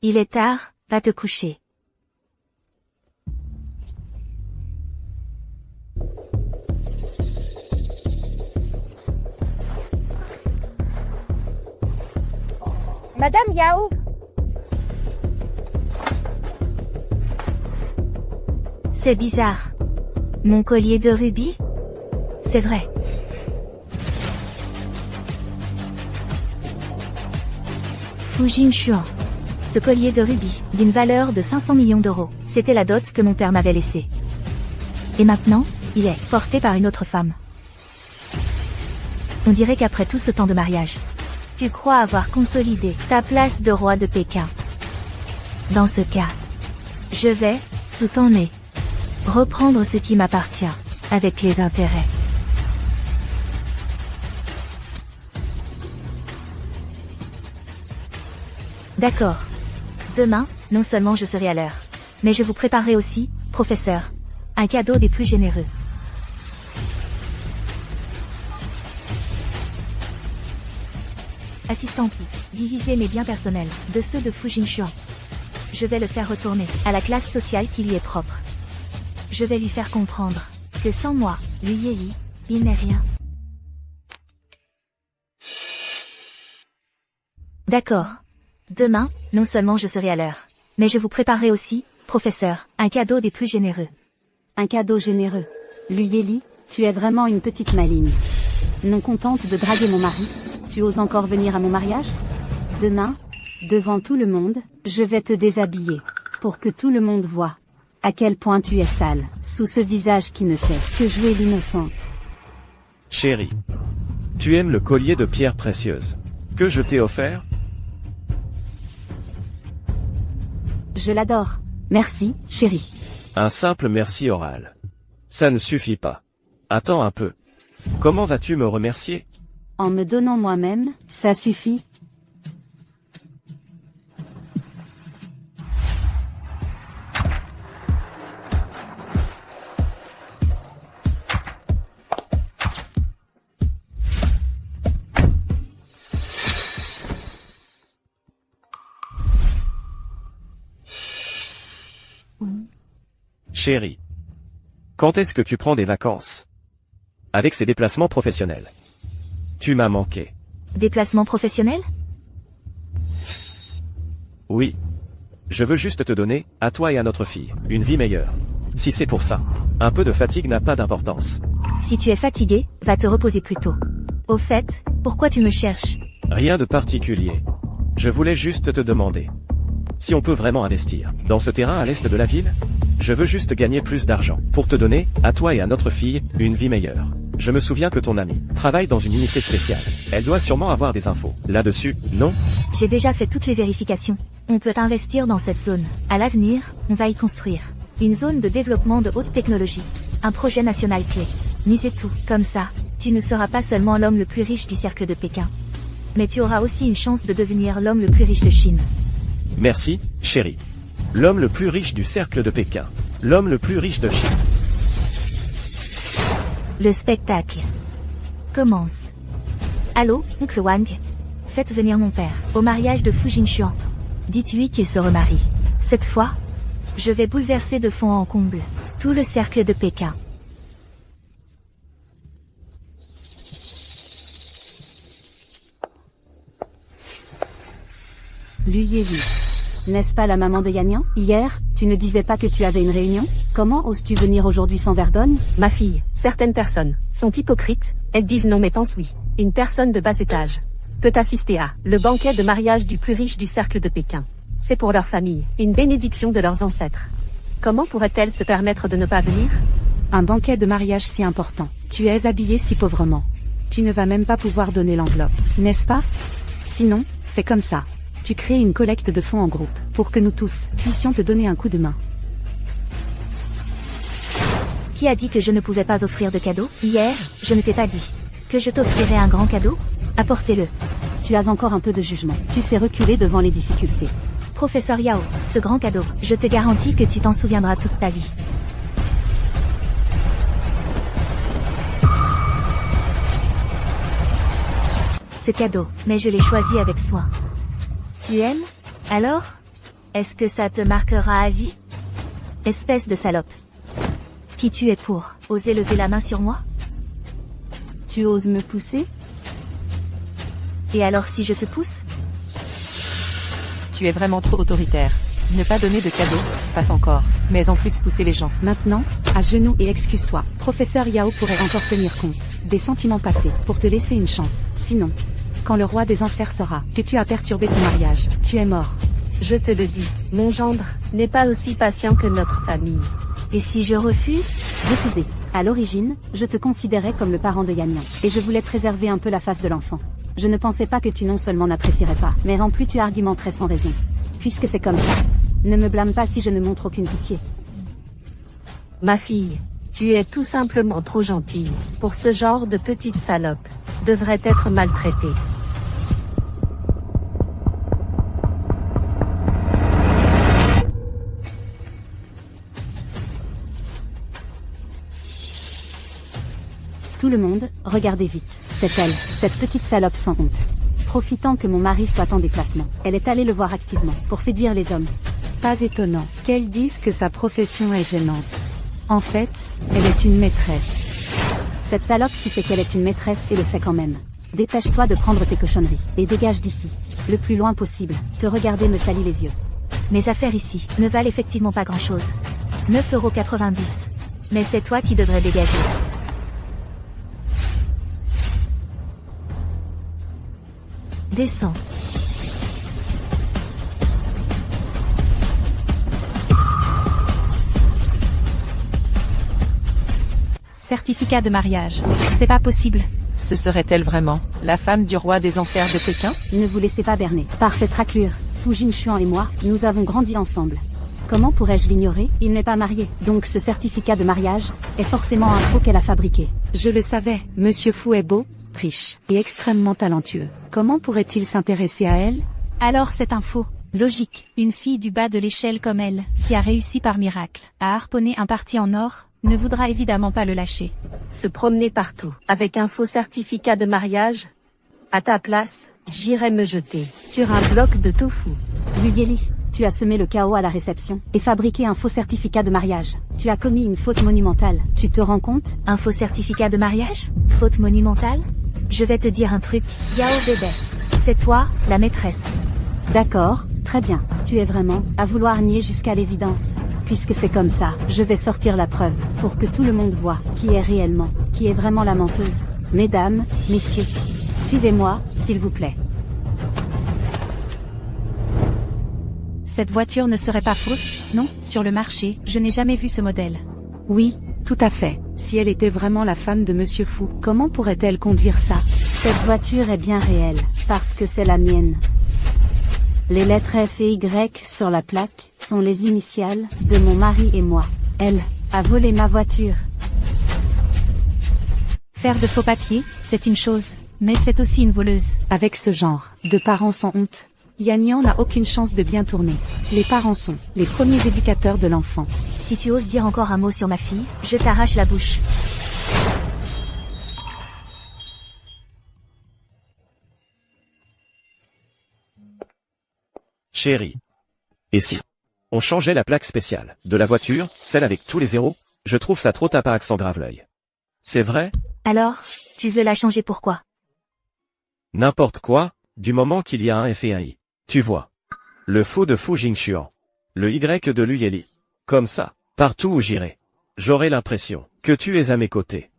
Il est tard, va te coucher. Madame Yao. C'est bizarre. Mon collier de rubis? C'est vrai. Fu Jinshuan. Ce collier de rubis, d'une valeur de 500 millions d'euros, c'était la dot que mon père m'avait laissée. Et maintenant, il est porté par une autre femme. On dirait qu'après tout ce temps de mariage, tu crois avoir consolidé ta place de roi de Pékin. Dans ce cas, je vais, sous ton nez, reprendre ce qui m'appartient, avec les intérêts. D'accord. Demain, non seulement je serai à l'heure, mais je vous préparerai aussi, professeur, un cadeau des plus généreux. Assistant Pu, divisez mes biens personnels de ceux de Fu Jinshuan. Je vais le faire retourner à la classe sociale qui lui est propre. Je vais lui faire comprendre que sans moi, lui Yi, il n'est rien. D'accord. Demain, non seulement je serai à l'heure, mais je vous préparerai aussi, professeur, un cadeau des plus généreux. Un cadeau généreux. Luyeli, tu es vraiment une petite maligne. Non contente de draguer mon mari, tu oses encore venir à mon mariage? Demain, devant tout le monde, je vais te déshabiller, pour que tout le monde voie à quel point tu es sale, sous ce visage qui ne sait que jouer l'innocente. Chérie, tu aimes le collier de pierres précieuses que je t'ai offert? Je l'adore. Merci, chérie. Un simple merci oral. Ça ne suffit pas. Attends un peu. Comment vas-tu me remercier? En me donnant moi-même, ça suffit. Chérie, quand est-ce que tu prends des vacances? Avec ces déplacements professionnels. Tu m'as manqué. Déplacement professionnel? Oui. Je veux juste te donner, à toi et à notre fille, une vie meilleure. Si c'est pour ça, un peu de fatigue n'a pas d'importance. Si tu es fatigué, va te reposer plus tôt. Au fait, pourquoi tu me cherches? Rien de particulier. Je voulais juste te demander si on peut vraiment investir dans ce terrain à l'est de la ville. Je veux juste gagner plus d'argent pour te donner, à toi et à notre fille, une vie meilleure. Je me souviens que ton amie travaille dans une unité spéciale. Elle doit sûrement avoir des infos là-dessus, non? J'ai déjà fait toutes les vérifications. On peut investir dans cette zone. À l'avenir, on va y construire une zone de développement de haute technologie. Un projet national clé. Misez tout. Comme ça, tu ne seras pas seulement l'homme le plus riche du cercle de Pékin, mais tu auras aussi une chance de devenir l'homme le plus riche de Chine. Merci, chérie. L'homme le plus riche du cercle de Pékin. L'homme le plus riche de Chine. Le spectacle commence. Allô, oncle Wang? Faites venir mon père au mariage de Fu Jinshuan. Dites-lui qu'il se remarie. Cette fois, je vais bouleverser de fond en comble tout le cercle de Pékin. Luyeli. N'est-ce pas la maman de Yannian? Hier, tu ne disais pas que tu avais une réunion? Comment oses-tu venir aujourd'hui sans Verdun? Ma fille, certaines personnes sont hypocrites, elles disent non mais pensent oui. Une personne de bas étage peut assister à le banquet de mariage du plus riche du cercle de Pékin. C'est pour leur famille, une bénédiction de leurs ancêtres. Comment pourrait-elle se permettre de ne pas venir? Un banquet de mariage si important. Tu es habillé si pauvrement. Tu ne vas même pas pouvoir donner l'enveloppe, n'est-ce pas? Sinon, fais comme ça. Tu crées une collecte de fonds en groupe, pour que nous tous puissions te donner un coup de main. Qui a dit que je ne pouvais pas offrir de cadeau? Hier, je ne t'ai pas dit que je t'offrirais un grand cadeau? Apportez-le. Tu as encore un peu de jugement. Tu sais reculer devant les difficultés. Professeur Yao, ce grand cadeau, je te garantis que tu t'en souviendras toute ta vie. Ce cadeau, mais je l'ai choisi avec soin. Tu aimes? Alors? Est-ce que ça te marquera à vie? Espèce de salope. Qui tu es pour oser lever la main sur moi? Tu oses me pousser? Et alors si je te pousse? Tu es vraiment trop autoritaire. Ne pas donner de cadeaux, passe encore, mais en plus pousser les gens. Maintenant, à genoux et excuse-toi. Professeur Yao pourrait encore tenir compte des sentiments passés pour te laisser une chance. Sinon, quand le roi des enfers saura que tu as perturbé son mariage, tu es mort. Je te le dis, mon gendre n'est pas aussi patient que notre famille. Et si je refuse? Refuser. À l'origine, je te considérais comme le parent de Yannian, et je voulais préserver un peu la face de l'enfant. Je ne pensais pas que tu non seulement n'apprécierais pas, mais en plus tu argumenterais sans raison. Puisque c'est comme ça. Ne me blâme pas si je ne montre aucune pitié. Ma fille, tu es tout simplement trop gentille pour ce genre de petite salope. Devrait être maltraitée. Tout le monde, regardez vite. C'est elle, cette petite salope sans honte. Profitant que mon mari soit en déplacement, elle est allée le voir activement, pour séduire les hommes. Pas étonnant qu'elle dise que sa profession est gênante. En fait, elle est une maîtresse. Cette salope qui sait qu'elle est une maîtresse et le fait quand même. Dépêche-toi de prendre tes cochonneries, et dégage d'ici. Le plus loin possible. Te regarder me salit les yeux. Mes affaires ici ne valent effectivement pas grand-chose. 9,90 €. Mais c'est toi qui devrais dégager. Descends. Certificat de mariage. C'est pas possible. Ce serait-elle vraiment, la femme du roi des enfers de Pékin? Ne vous laissez pas berner par cette raclure. Fu Jinchuan et moi, nous avons grandi ensemble. Comment pourrais-je l'ignorer? Il n'est pas marié, donc ce certificat de mariage est forcément un faux qu'elle a fabriqué. Je le savais, Monsieur Fu est beau, riche et extrêmement talentueux. Comment pourrait-il s'intéresser à elle? Alors c'est un faux. Logique. Une fille du bas de l'échelle comme elle, qui a réussi par miracle à harponner un parti en or, ne voudra évidemment pas le lâcher. Se promener partout, avec un faux certificat de mariage? À ta place, j'irais me jeter sur un bloc de tofu. Lu Yeli, tu as semé le chaos à la réception et fabriqué un faux certificat de mariage. Tu as commis une faute monumentale. Tu te rends compte? Un faux certificat de mariage? Faute monumentale? Je vais te dire un truc, Yao bébé. C'est toi, la maîtresse. D'accord, très bien. Tu es vraiment à vouloir nier jusqu'à l'évidence. Puisque c'est comme ça, je vais sortir la preuve, pour que tout le monde voit qui est réellement, qui est vraiment la menteuse. Mesdames, messieurs, suivez-moi, s'il vous plaît. Cette voiture ne serait pas fausse, non? Sur le marché, je n'ai jamais vu ce modèle. Oui, tout à fait. Si elle était vraiment la femme de Monsieur Fu, comment pourrait-elle conduire ça? Cette voiture est bien réelle, parce que c'est la mienne. Les lettres F et Y sur la plaque sont les initiales de mon mari et moi. Elle a volé ma voiture. Faire de faux papiers, c'est une chose, mais c'est aussi une voleuse. Avec ce genre de parents sans honte, Yannian n'a aucune chance de bien tourner. Les parents sont les premiers éducateurs de l'enfant. Si tu oses dire encore un mot sur ma fille, je t'arrache la bouche. Chérie. Et si on changeait la plaque spéciale de la voiture, celle avec tous les zéros? Je trouve ça trop tape à accent grave l'œil. C'est vrai? Alors, tu veux la changer pourquoi? N'importe quoi, du moment qu'il y a un F et un I. Tu vois. Le faux de Fu Jinchuan. Le Y de Lu Yeli. Comme ça, partout où j'irai, j'aurai l'impression que tu es à mes côtés.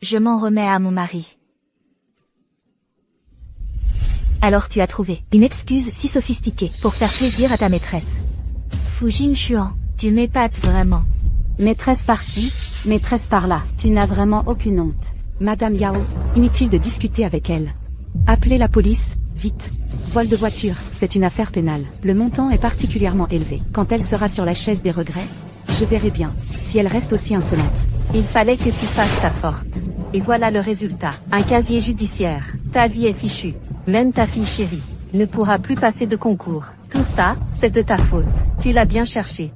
Je m'en remets à mon mari. Alors tu as trouvé une excuse si sophistiquée pour faire plaisir à ta maîtresse. Fu Jinchuan, tu m'épates vraiment. Maîtresse par-ci, maîtresse par-là, tu n'as vraiment aucune honte. Madame Yao, inutile de discuter avec elle. Appelez la police, vite. Vol de voiture, c'est une affaire pénale. Le montant est particulièrement élevé. Quand elle sera sur la chaise des regrets, je verrai bien si elle reste aussi insolente. Il fallait que tu fasses ta forte. Et voilà le résultat. Un casier judiciaire. Ta vie est fichue. Même ta fille chérie ne pourra plus passer de concours. Tout ça, c'est de ta faute. Tu l'as bien cherché.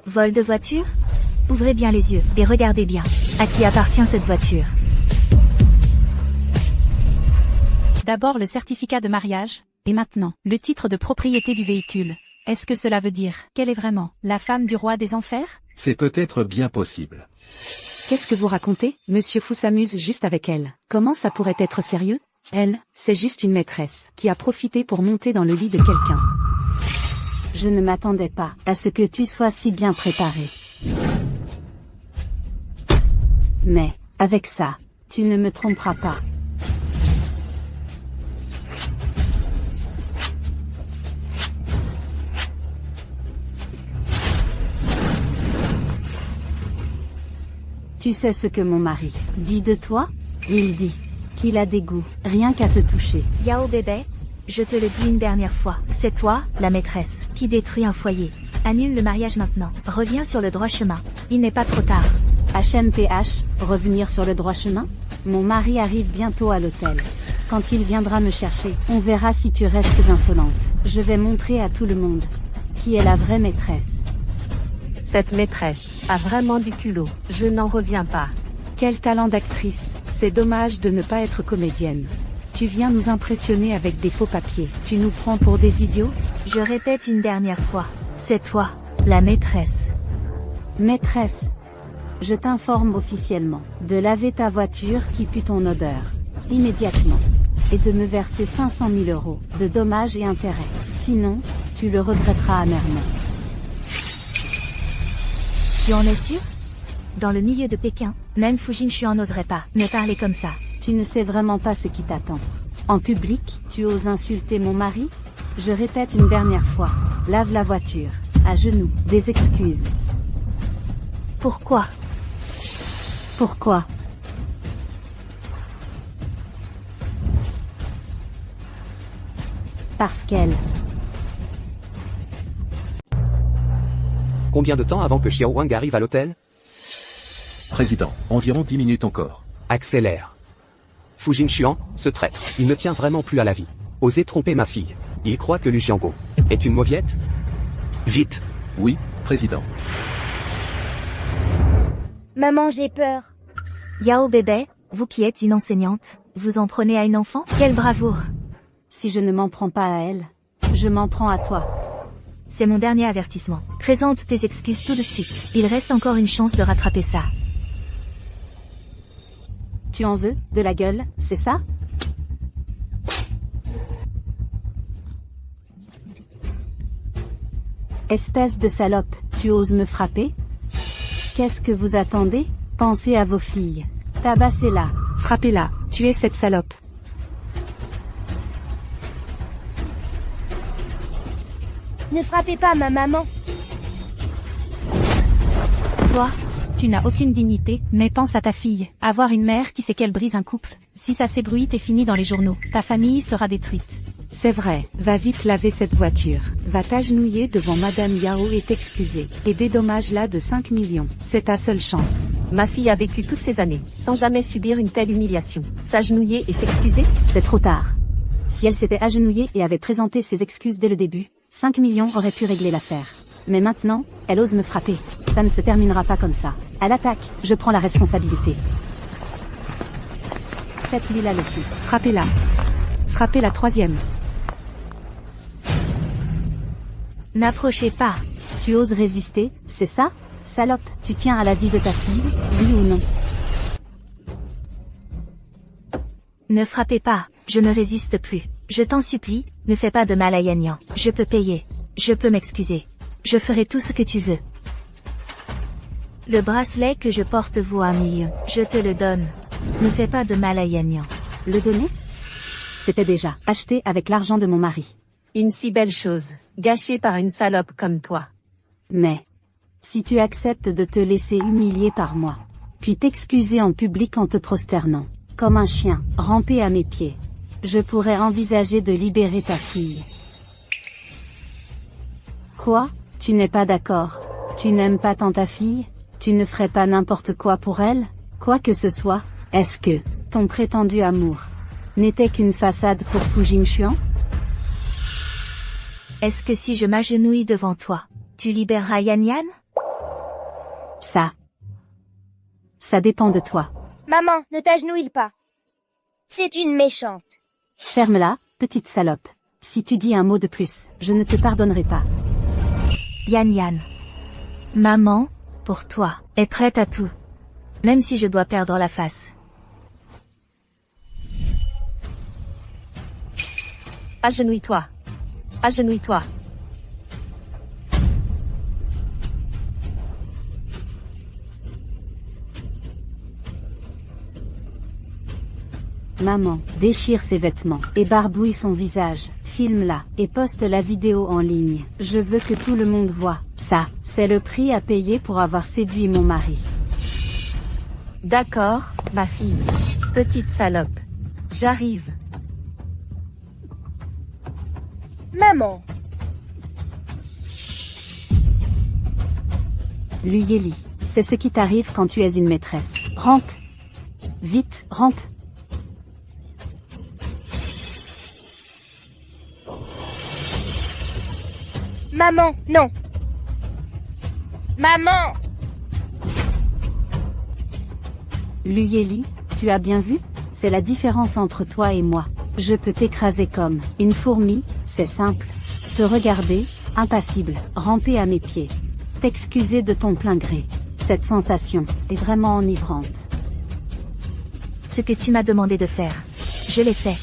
Vol de voiture? Ouvrez bien les yeux et regardez bien. À qui appartient cette voiture? D'abord le certificat de mariage, et maintenant, le titre de propriété du véhicule. Est-ce que cela veut dire qu'elle est vraiment la femme du roi des enfers? C'est peut-être bien possible. Qu'est-ce que vous racontez? Monsieur Fou s'amuse juste avec elle. Comment ça pourrait être sérieux? Elle, c'est juste une maîtresse, qui a profité pour monter dans le lit de quelqu'un. Je ne m'attendais pas à ce que tu sois si bien préparé. Mais, avec ça, tu ne me tromperas pas. Tu sais ce que mon mari dit de toi? Il dit qu'il a des goûts, rien qu'à te toucher. Yao bébé, je te le dis une dernière fois, c'est toi, la maîtresse, qui détruit un foyer. Annule le mariage maintenant, reviens sur le droit chemin. Il n'est pas trop tard. HMTH, revenir sur le droit chemin? Mon mari arrive bientôt à l'hôtel. Quand il viendra me chercher, on verra si tu restes insolente. Je vais montrer à tout le monde qui est la vraie maîtresse. Cette maîtresse a vraiment du culot. Je n'en reviens pas. Quel talent d'actrice. C'est dommage de ne pas être comédienne. Tu viens nous impressionner avec des faux papiers. Tu nous prends pour des idiots? Je répète une dernière fois, c'est toi, la maîtresse. Maîtresse, je t'informe officiellement de laver ta voiture qui pue ton odeur, immédiatement, et de me verser 500 000 € de dommages et intérêts. Sinon, tu le regretteras amèrement. Tu en es sûr? Dans le milieu de Pékin, même Fu Jinchuan n'oserait pas me parler comme ça. Tu ne sais vraiment pas ce qui t'attend. En public, tu oses insulter mon mari? Je répète une dernière fois, lave la voiture, à genoux, des excuses. Pourquoi? Pourquoi? Parce qu'elle. Combien de temps avant que Xiao Wang arrive à l'hôtel? Président, environ 10 minutes encore. Accélère. Fu Jinchuan, ce traître, il ne tient vraiment plus à la vie. Osez tromper ma fille. Il croit que Lu Xiangguo est une mauviette? Vite. Oui, président. Maman, j'ai peur. Yao bébé, vous qui êtes une enseignante, vous en prenez à une enfant? Quelle bravoure! Si je ne m'en prends pas à elle, je m'en prends à toi. C'est mon dernier avertissement. Présente tes excuses tout de suite. Il reste encore une chance de rattraper ça. Tu en veux, de la gueule, c'est ça? Espèce de salope, tu oses me frapper? Qu'est-ce que vous attendez? Pensez à vos filles. Tabassez-la, frappez-la, tuez cette salope. Ne frappez pas ma maman. Toi, tu n'as aucune dignité, mais pense à ta fille. Avoir une mère qui sait qu'elle brise un couple. Si ça s'ébruite, t'es fini dans les journaux. Ta famille sera détruite. C'est vrai, va vite laver cette voiture. Va t'agenouiller devant Madame Yao et t'excuser. Et dédommage-la de 5 millions. C'est ta seule chance. Ma fille a vécu toutes ces années, sans jamais subir une telle humiliation. S'agenouiller et s'excuser? C'est trop tard. Si elle s'était agenouillée et avait présenté ses excuses dès le début, 5 millions auraient pu régler l'affaire. Mais maintenant, elle ose me frapper. Ça ne se terminera pas comme ça. À l'attaque, je prends la responsabilité. Faites-lui la leçon. Frappez-la. Frappez la troisième. N'approchez pas. Tu oses résister, c'est ça? Salope, tu tiens à la vie de ta fille, oui ou non? Ne frappez pas, je ne résiste plus. Je t'en supplie, ne fais pas de mal à Yanyan. Je peux payer. Je peux m'excuser. Je ferai tout ce que tu veux. Le bracelet que je porte vaut 1 million. Je te le donne. Ne fais pas de mal à Yanyan. Le donner? C'était déjà acheté avec l'argent de mon mari. Une si belle chose, gâchée par une salope comme toi. Mais, si tu acceptes de te laisser humilier par moi, puis t'excuser en public en te prosternant, comme un chien, ramper à mes pieds, je pourrais envisager de libérer ta fille. Quoi? Tu n'es pas d'accord? Tu n'aimes pas tant ta fille? Tu ne ferais pas n'importe quoi pour elle? Quoi que ce soit? Est-ce que ton prétendu amour n'était qu'une façade pour Fu Jinchuan? Est-ce que si je m'agenouille devant toi, tu libéreras Yanyan? Ça dépend de toi. Maman, ne t'agenouille pas. C'est une méchante. Ferme-la, petite salope. Si tu dis un mot de plus, je ne te pardonnerai pas. Yan Yan. Maman, pour toi, est prête à tout. Même si je dois perdre la face. Agenouille-toi. Agenouille-toi. Maman, déchire ses vêtements, et barbouille son visage, filme-la, et poste la vidéo en ligne. Je veux que tout le monde voie. Ça, c'est le prix à payer pour avoir séduit mon mari. D'accord, ma fille. Petite salope. J'arrive. Maman. Luyeli, c'est ce qui t'arrive quand tu es une maîtresse. Rentre. Vite, rentre. Maman, non. Maman. Luyeli, tu as bien vu? C'est la différence entre toi et moi. Je peux t'écraser comme une fourmi, c'est simple. Te regarder, impassible, ramper à mes pieds. T'excuser de ton plein gré. Cette sensation est vraiment enivrante. Ce que tu m'as demandé de faire. Je l'ai fait.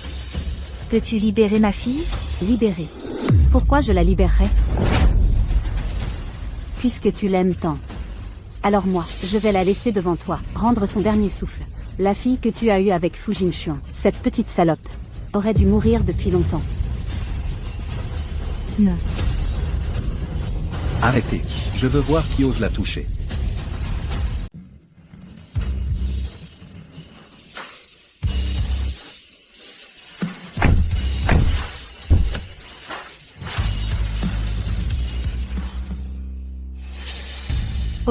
Peux-tu libérer ma fille? Libérer. Pourquoi je la libérerais? Puisque tu l'aimes tant. Alors moi, je vais la laisser devant toi, rendre son dernier souffle. La fille que tu as eue avec Fu Jingxuan, cette petite salope, aurait dû mourir depuis longtemps. Non. Arrêtez. Je veux voir qui ose la toucher.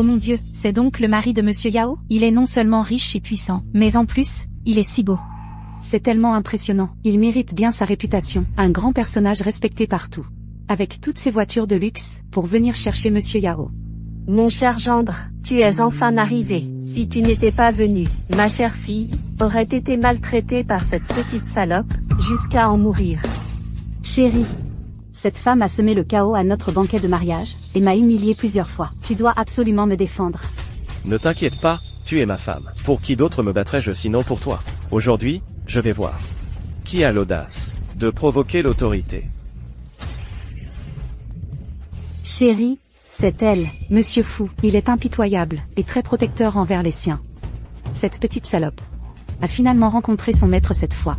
Oh mon Dieu, c'est donc le mari de Monsieur Yao? Il est non seulement riche et puissant, mais en plus, il est si beau. C'est tellement impressionnant. Il mérite bien sa réputation. Un grand personnage respecté partout. Avec toutes ses voitures de luxe, pour venir chercher Monsieur Yao. Mon cher gendre, tu es enfin arrivé. Si tu n'étais pas venu, ma chère fille aurait été maltraitée par cette petite salope, jusqu'à en mourir. Chérie, cette femme a semé le chaos à notre banquet de mariage, et m'a humiliée plusieurs fois. Tu dois absolument me défendre. Ne t'inquiète pas, tu es ma femme. Pour qui d'autre me battrais-je sinon pour toi? Aujourd'hui, je vais voir. Qui a l'audace de provoquer l'autorité? Chérie, c'est elle. Monsieur Fu, il est impitoyable, et très protecteur envers les siens. Cette petite salope a finalement rencontré son maître cette fois.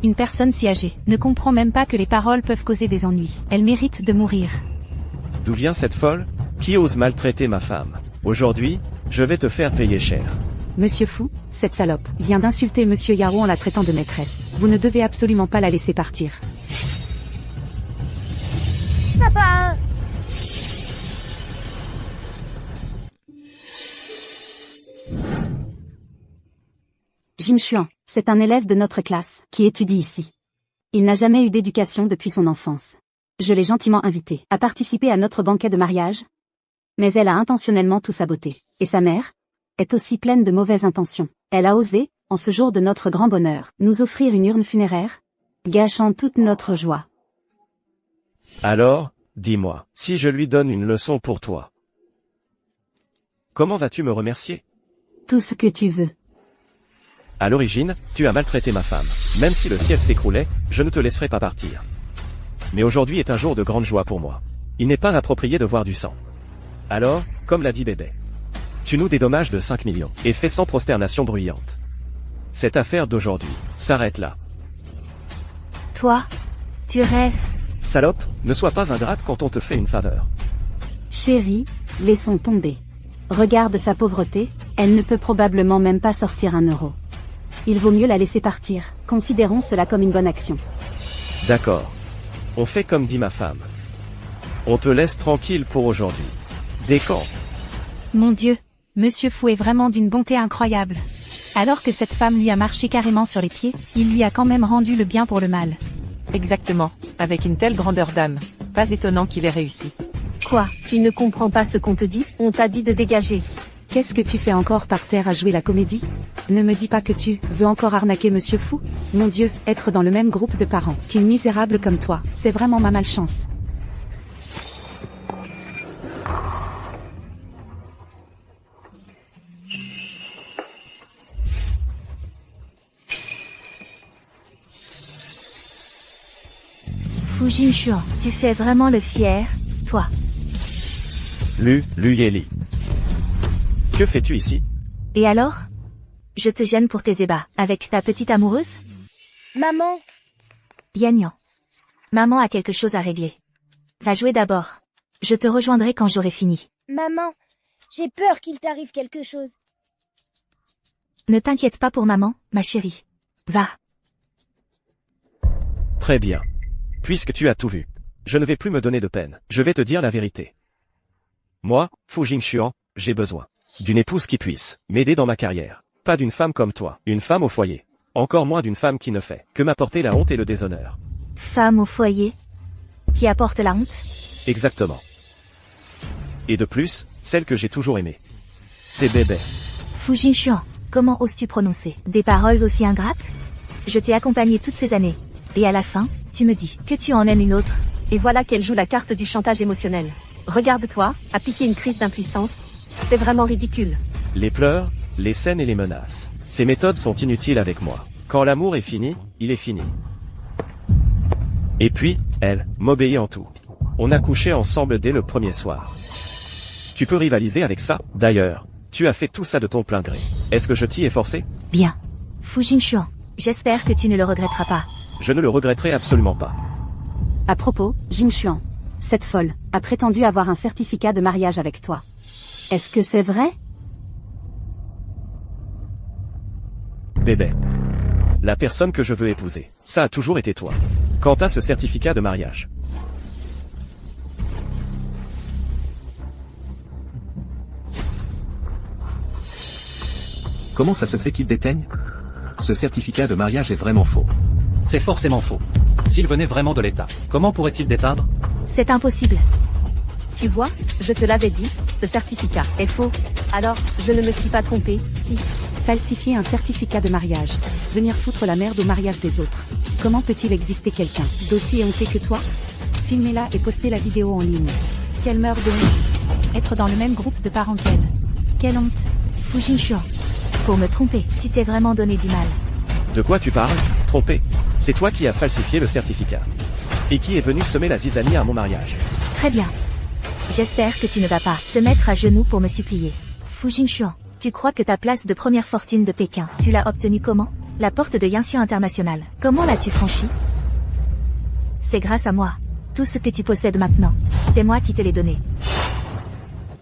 Une personne si âgée, ne comprend même pas que les paroles peuvent causer des ennuis. Elle mérite de mourir. D'où vient cette folle? Qui ose maltraiter ma femme? Aujourd'hui, je vais te faire payer cher. Monsieur Fu, cette salope, vient d'insulter Monsieur Yao en la traitant de maîtresse. Vous ne devez absolument pas la laisser partir. Papa. Jingxuan, c'est un élève de notre classe, qui étudie ici. Il n'a jamais eu d'éducation depuis son enfance. Je l'ai gentiment invité à participer à notre banquet de mariage. Mais elle a intentionnellement tout saboté. Et sa mère est aussi pleine de mauvaises intentions. Elle a osé, en ce jour de notre grand bonheur, nous offrir une urne funéraire, gâchant toute notre joie. Alors, dis-moi, si je lui donne une leçon pour toi, comment vas-tu me remercier? Tout ce que tu veux. À l'origine, tu as maltraité ma femme. Même si le ciel s'écroulait, je ne te laisserai pas partir. Mais aujourd'hui est un jour de grande joie pour moi. Il n'est pas approprié de voir du sang. Alors, comme l'a dit Bébé, tu nous dédommages de 5 millions, et fais sans prosternation bruyante. Cette affaire d'aujourd'hui s'arrête là. Toi, tu rêves. Salope, ne sois pas ingrate quand on te fait une faveur. Chérie, laissons tomber. Regarde sa pauvreté, elle ne peut probablement même pas sortir 1 euro. Il vaut mieux la laisser partir, considérons cela comme une bonne action. D'accord. On fait comme dit ma femme. On te laisse tranquille pour aujourd'hui. Des camps. Mon Dieu, Monsieur Fu est vraiment d'une bonté incroyable. Alors que cette femme lui a marché carrément sur les pieds, il lui a quand même rendu le bien pour le mal. Exactement. Avec une telle grandeur d'âme. Pas étonnant qu'il ait réussi. Quoi? Tu ne comprends pas ce qu'on te dit? On t'a dit de dégager. Qu'est-ce que tu fais encore par terre à jouer la comédie? Ne me dis pas que tu veux encore arnaquer Monsieur Fou. Mon Dieu, être dans le même groupe de parents qu'une misérable comme toi, c'est vraiment ma malchance. Fu Jingxuan, tu fais vraiment le fier, toi. Lu Yeli. Que fais-tu ici? Et alors? Je te gêne pour tes ébats, avec ta petite amoureuse? Maman, Yan Yan. Maman a quelque chose à régler. Va jouer d'abord. Je te rejoindrai quand j'aurai fini. maman, j'ai peur qu'il t'arrive quelque chose. Ne t'inquiète pas pour maman, ma chérie. Va. Très bien. Puisque tu as tout vu. Je ne vais plus me donner de peine. Je vais te dire la vérité. Moi, Fu Jingxuan, j'ai besoin d'une épouse qui puisse m'aider dans ma carrière. Pas d'une femme comme toi, une femme au foyer. Encore moins d'une femme qui ne fait que m'apporter la honte et le déshonneur. Femme au foyer. Qui apporte la honte? Exactement. Et de plus, celle que j'ai toujours aimée. C'est bébé. Fu Jingxuan, comment oses-tu prononcer des paroles aussi ingrates? Je t'ai accompagné toutes ces années. Et à la fin, tu me dis que tu en aimes une autre. Et voilà qu'elle joue la carte du chantage émotionnel. Regarde-toi, à piquer une crise d'impuissance. C'est vraiment ridicule. Les pleurs, les scènes et les menaces. Ces méthodes sont inutiles avec moi. Quand l'amour est fini, il est fini. Et puis, elle m'obéit en tout. On a couché ensemble dès le premier soir. Tu peux rivaliser avec ça? D'ailleurs, tu as fait tout ça de ton plein gré. Est-ce que je t'y ai forcé? Bien. Fu Jingxuan, j'espère que tu ne le regretteras pas. Je ne le regretterai absolument pas. À propos, Jingxuan, cette folle a prétendu avoir un certificat de mariage avec toi. Est-ce que c'est vrai? Bébé. La personne que je veux épouser, ça a toujours été toi. Quant à ce certificat de mariage. Comment ça se fait qu'il déteigne? Ce certificat de mariage est vraiment faux. C'est forcément faux. S'il venait vraiment de l'État, comment pourrait-il déteindre? C'est impossible. Tu vois, je te l'avais dit, ce certificat est faux. Alors, je ne me suis pas trompée, si. Falsifier un certificat de mariage. Venir foutre la merde au mariage des autres. Comment peut-il exister quelqu'un d'aussi honté que toi? Filmez-la et postez la vidéo en ligne. Quelle meurt de honte. Être dans le même groupe de parents qu'elle. Quelle honte. Fu Jingxuan. Pour me tromper, tu t'es vraiment donné du mal. De quoi tu parles? Trompé. C'est toi qui as falsifié le certificat. Et qui est venu semer la zizanie à mon mariage. Très bien. J'espère que tu ne vas pas te mettre à genoux pour me supplier. Fu Jingxuan, tu crois que ta place de première fortune de Pékin, tu l'as obtenue comment? La porte de Yanxian International. Comment l'as-tu franchie? C'est grâce à moi. Tout ce que tu possèdes maintenant, c'est moi qui te l'ai donné.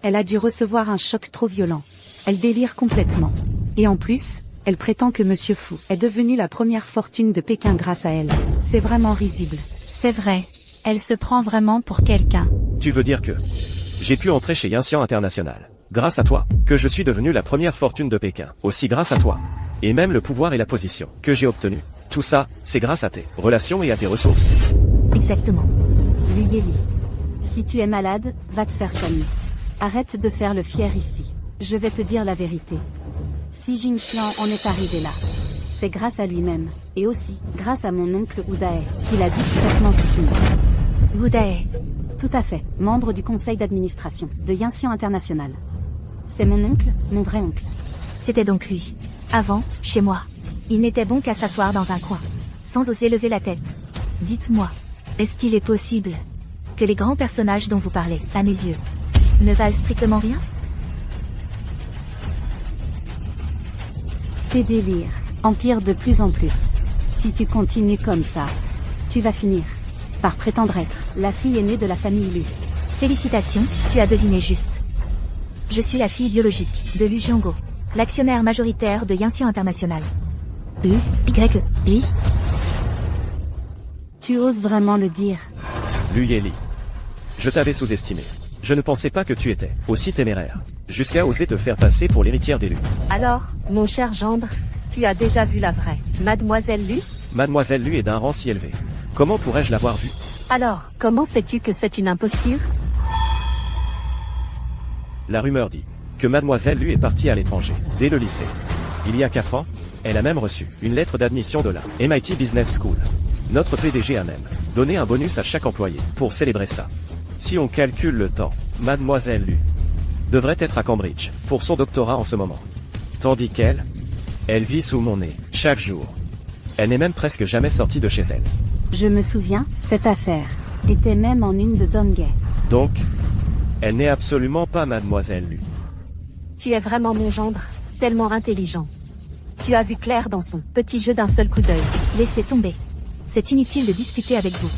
Elle a dû recevoir un choc trop violent. Elle délire complètement. Et en plus, elle prétend que Monsieur Fu est devenu la première fortune de Pékin grâce à elle. C'est vraiment risible. C'est vrai. Elle se prend vraiment pour quelqu'un. Tu veux dire que j'ai pu entrer chez Yanxian International. Grâce à toi, que je suis devenu la première fortune de Pékin. Aussi grâce à toi. Et même le pouvoir et la position que j'ai obtenu. Tout ça, c'est grâce à tes relations et à tes ressources. Exactement. Lu Yeli. Si tu es malade, va te faire soigner. Arrête de faire le fier ici. Je vais te dire la vérité. Si Jingxuan en est arrivé là, c'est grâce à lui-même, et aussi grâce à mon oncle Udae, qui l'a discrètement soutenu. Udae. Tout à fait, membre du conseil d'administration de Yanxian International. C'est mon oncle, mon vrai oncle. C'était donc lui. Avant, chez moi. Il n'était bon qu'à s'asseoir dans un coin, sans oser lever la tête. Dites-moi, est-ce qu'il est possible que les grands personnages dont vous parlez, à mes yeux, ne valent strictement rien? Tes délires empirent de plus en plus. Si tu continues comme ça, tu vas finir par prétendre être la fille aînée de la famille Lu. Félicitations, tu as deviné juste. Je suis la fille biologique de Lu Jianggo, l'actionnaire majoritaire de Yanxian International. Li. Tu oses vraiment le dire? Lu Yeli. Je t'avais sous-estimé. Je ne pensais pas que tu étais aussi téméraire. Jusqu'à oser te faire passer pour l'héritière des Lu. Alors, mon cher gendre, tu as déjà vu la vraie Mademoiselle Lu? Mademoiselle Lu est d'un rang si élevé. Comment pourrais-je l'avoir vue? Alors, comment sais-tu que c'est une imposture? La rumeur dit que mademoiselle Lu est partie à l'étranger, dès le lycée. Il y a 4 ans, elle a même reçu une lettre d'admission de la MIT Business School. Notre PDG a même donné un bonus à chaque employé pour célébrer ça. Si on calcule le temps, mademoiselle Lu devrait être à Cambridge pour son doctorat en ce moment. Tandis qu'elle, elle vit sous mon nez, chaque jour. Elle n'est même presque jamais sortie de chez elle. Je me souviens, cette affaire était même en une de Dongay. Donc, elle n'est absolument pas mademoiselle Lu. Tu es vraiment mon gendre, tellement intelligent. Tu as vu clair dans son petit jeu d'un seul coup d'œil. Laissez tomber. C'est inutile de discuter avec vous.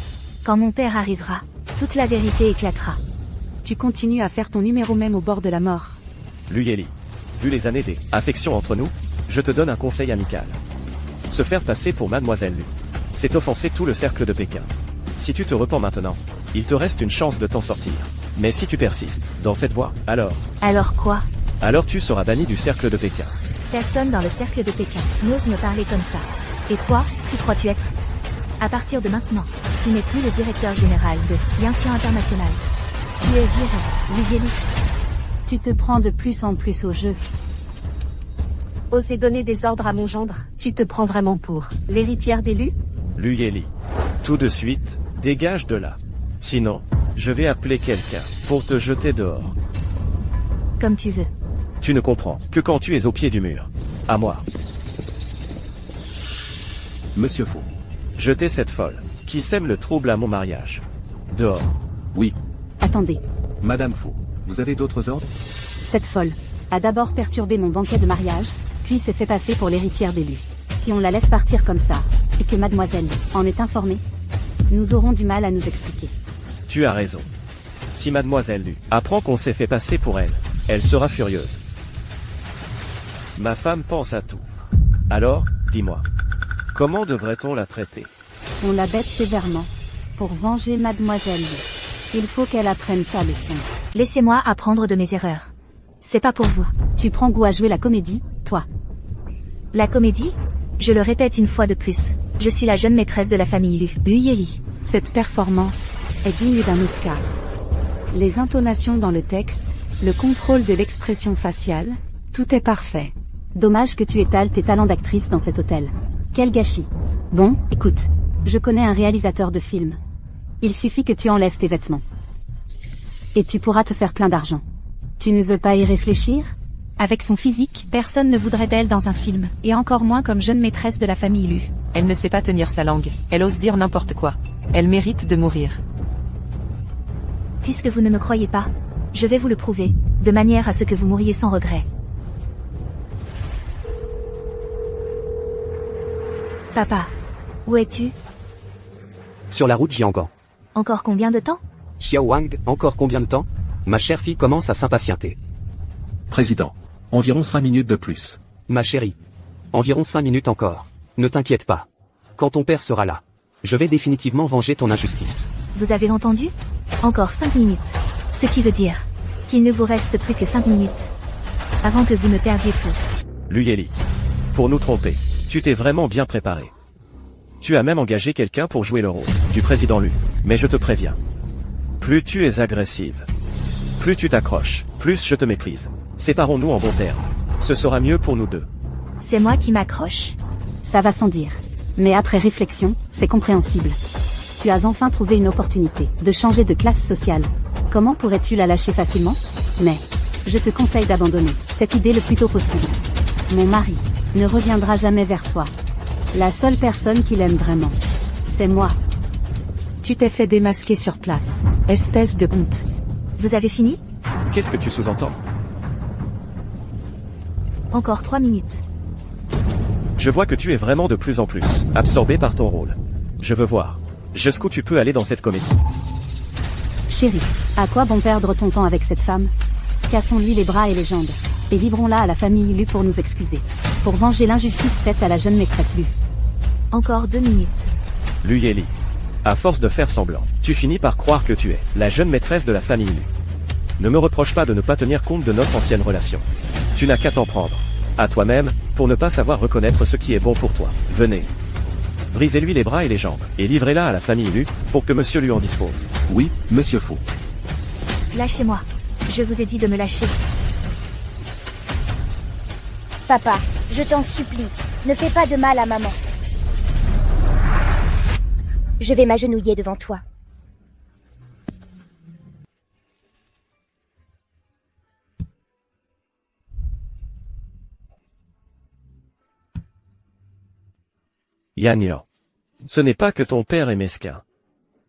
Quand mon père arrivera, toute la vérité éclatera. Tu continues à faire ton numéro même au bord de la mort. Luyeli, vu les années des affections entre nous, je te donne un conseil amical. Se faire passer pour mademoiselle Lu, c'est offenser tout le cercle de Pékin. Si tu te repens maintenant, il te reste une chance de t'en sortir. Mais si tu persistes dans cette voie, alors... Alors quoi? Alors tu seras banni du cercle de Pékin. Personne dans le cercle de Pékin n'ose me parler comme ça. Et toi, qui crois-tu être? À partir de maintenant, tu n'es plus le directeur général de Lianshan International. Tu es viré, Luyeli. Tu te prends de plus en plus au jeu. Oser donner des ordres à mon gendre, tu te prends vraiment pour l'héritière d'élu? Luyeli, tout de suite, dégage de là. Sinon, je vais appeler quelqu'un pour te jeter dehors. Comme tu veux. Tu ne comprends que quand tu es au pied du mur. À moi. Monsieur Faux. Jetez cette folle qui sème le trouble à mon mariage. Dehors. Oui. Attendez. Madame Faux, vous avez d'autres ordres? Cette folle a d'abord perturbé mon banquet de mariage, puis s'est fait passer pour l'héritière d'élu. Si on la laisse partir comme ça, et que mademoiselle en est informée, nous aurons du mal à nous expliquer. Tu as raison. Si mademoiselle Lu apprend qu'on s'est fait passer pour elle, elle sera furieuse. Ma femme pense à tout. Alors, dis-moi, comment devrait-on la traiter? On la bête sévèrement. Pour venger mademoiselle Lu, il faut qu'elle apprenne sa leçon. Laissez-moi apprendre de mes erreurs. C'est pas pour vous. Tu prends goût à jouer la comédie, toi? La comédie? Je le répète une fois de plus. Je suis la jeune maîtresse de la famille Lu, Luyeli. Cette performance est digne d'un Oscar. Les intonations dans le texte, le contrôle de l'expression faciale, tout est parfait. Dommage que tu étales tes talents d'actrice dans cet hôtel. Quel gâchis. Bon, écoute, je connais un réalisateur de films. Il suffit que tu enlèves tes vêtements. Et tu pourras te faire plein d'argent. Tu ne veux pas y réfléchir? Avec son physique, personne ne voudrait d'elle dans un film, et encore moins comme jeune maîtresse de la famille Lu. Elle ne sait pas tenir sa langue, elle ose dire n'importe quoi. Elle mérite de mourir. Puisque vous ne me croyez pas, je vais vous le prouver, de manière à ce que vous mouriez sans regret. Papa, où es-tu? Sur la route Jiangan. Encore combien de temps? Xiao Wang, encore combien de temps? Ma chère fille commence à s'impatienter. Président. Environ 5 minutes de plus. Ma chérie. Environ 5 minutes encore. Ne t'inquiète pas. Quand ton père sera là, je vais définitivement venger ton injustice. Vous avez entendu? Encore 5 minutes. Ce qui veut dire qu'il ne vous reste plus que 5 minutes. Avant que vous ne perdiez tout. Luyeli. Pour nous tromper, tu t'es vraiment bien préparé. Tu as même engagé quelqu'un pour jouer le rôle du président Lu. Mais je te préviens. Plus tu es agressive, plus tu t'accroches, plus je te méprise. Séparons-nous en bons termes. Ce sera mieux pour nous deux. C'est moi qui m'accroche. Ça va sans dire. Mais après réflexion, c'est compréhensible. Tu as enfin trouvé une opportunité de changer de classe sociale. Comment pourrais-tu la lâcher facilement? Mais, je te conseille d'abandonner cette idée le plus tôt possible. Mon mari ne reviendra jamais vers toi. La seule personne qu'il aime vraiment, c'est moi. Tu t'es fait démasquer sur place. Espèce de honte. Vous avez fini? Qu'est-ce que tu sous-entends? Encore 3 minutes. Je vois que tu es vraiment de plus en plus absorbé par ton rôle. Je veux voir jusqu'où tu peux aller dans cette comédie. Chérie, à quoi bon perdre ton temps avec cette femme? Cassons-lui les bras et les jambes, et livrons-la à la famille Lu pour nous excuser. Pour venger l'injustice faite à la jeune maîtresse Lu. Encore 2 minutes. Luyeli. À force de faire semblant, tu finis par croire que tu es la jeune maîtresse de la famille Lu. Ne me reproche pas de ne pas tenir compte de notre ancienne relation. Tu n'as qu'à t'en prendre à toi-même, pour ne pas savoir reconnaître ce qui est bon pour toi. Venez. Brisez-lui les bras et les jambes, et livrez-la à la famille Lu, pour que monsieur Lu en dispose. Oui, monsieur Faux. Lâchez-moi. Je vous ai dit de me lâcher. Papa, je t'en supplie, ne fais pas de mal à maman. Je vais m'agenouiller devant toi. Yann, ce n'est pas que ton père est mesquin.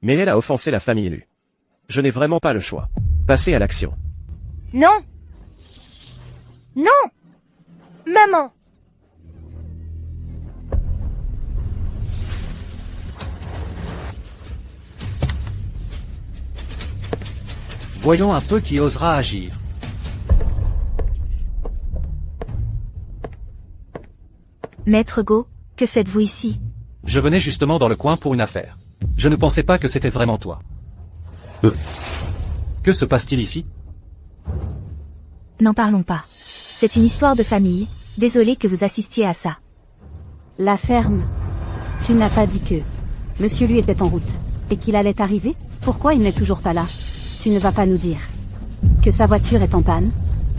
Mais elle a offensé la famille Lu. Je n'ai vraiment pas le choix. Passez à l'action. Non! Non! Maman! Voyons un peu qui osera agir. Maître Go, que faites-vous ici? Je venais justement dans le coin pour une affaire. Je ne pensais pas que c'était vraiment toi. Que se passe-t-il ici? N'en parlons pas. C'est une histoire de famille, désolé que vous assistiez à ça. La ferme. Tu n'as pas dit que Monsieur lui était en route, et qu'il allait arriver? Pourquoi il n'est toujours pas là? Tu ne vas pas nous dire que sa voiture est en panne?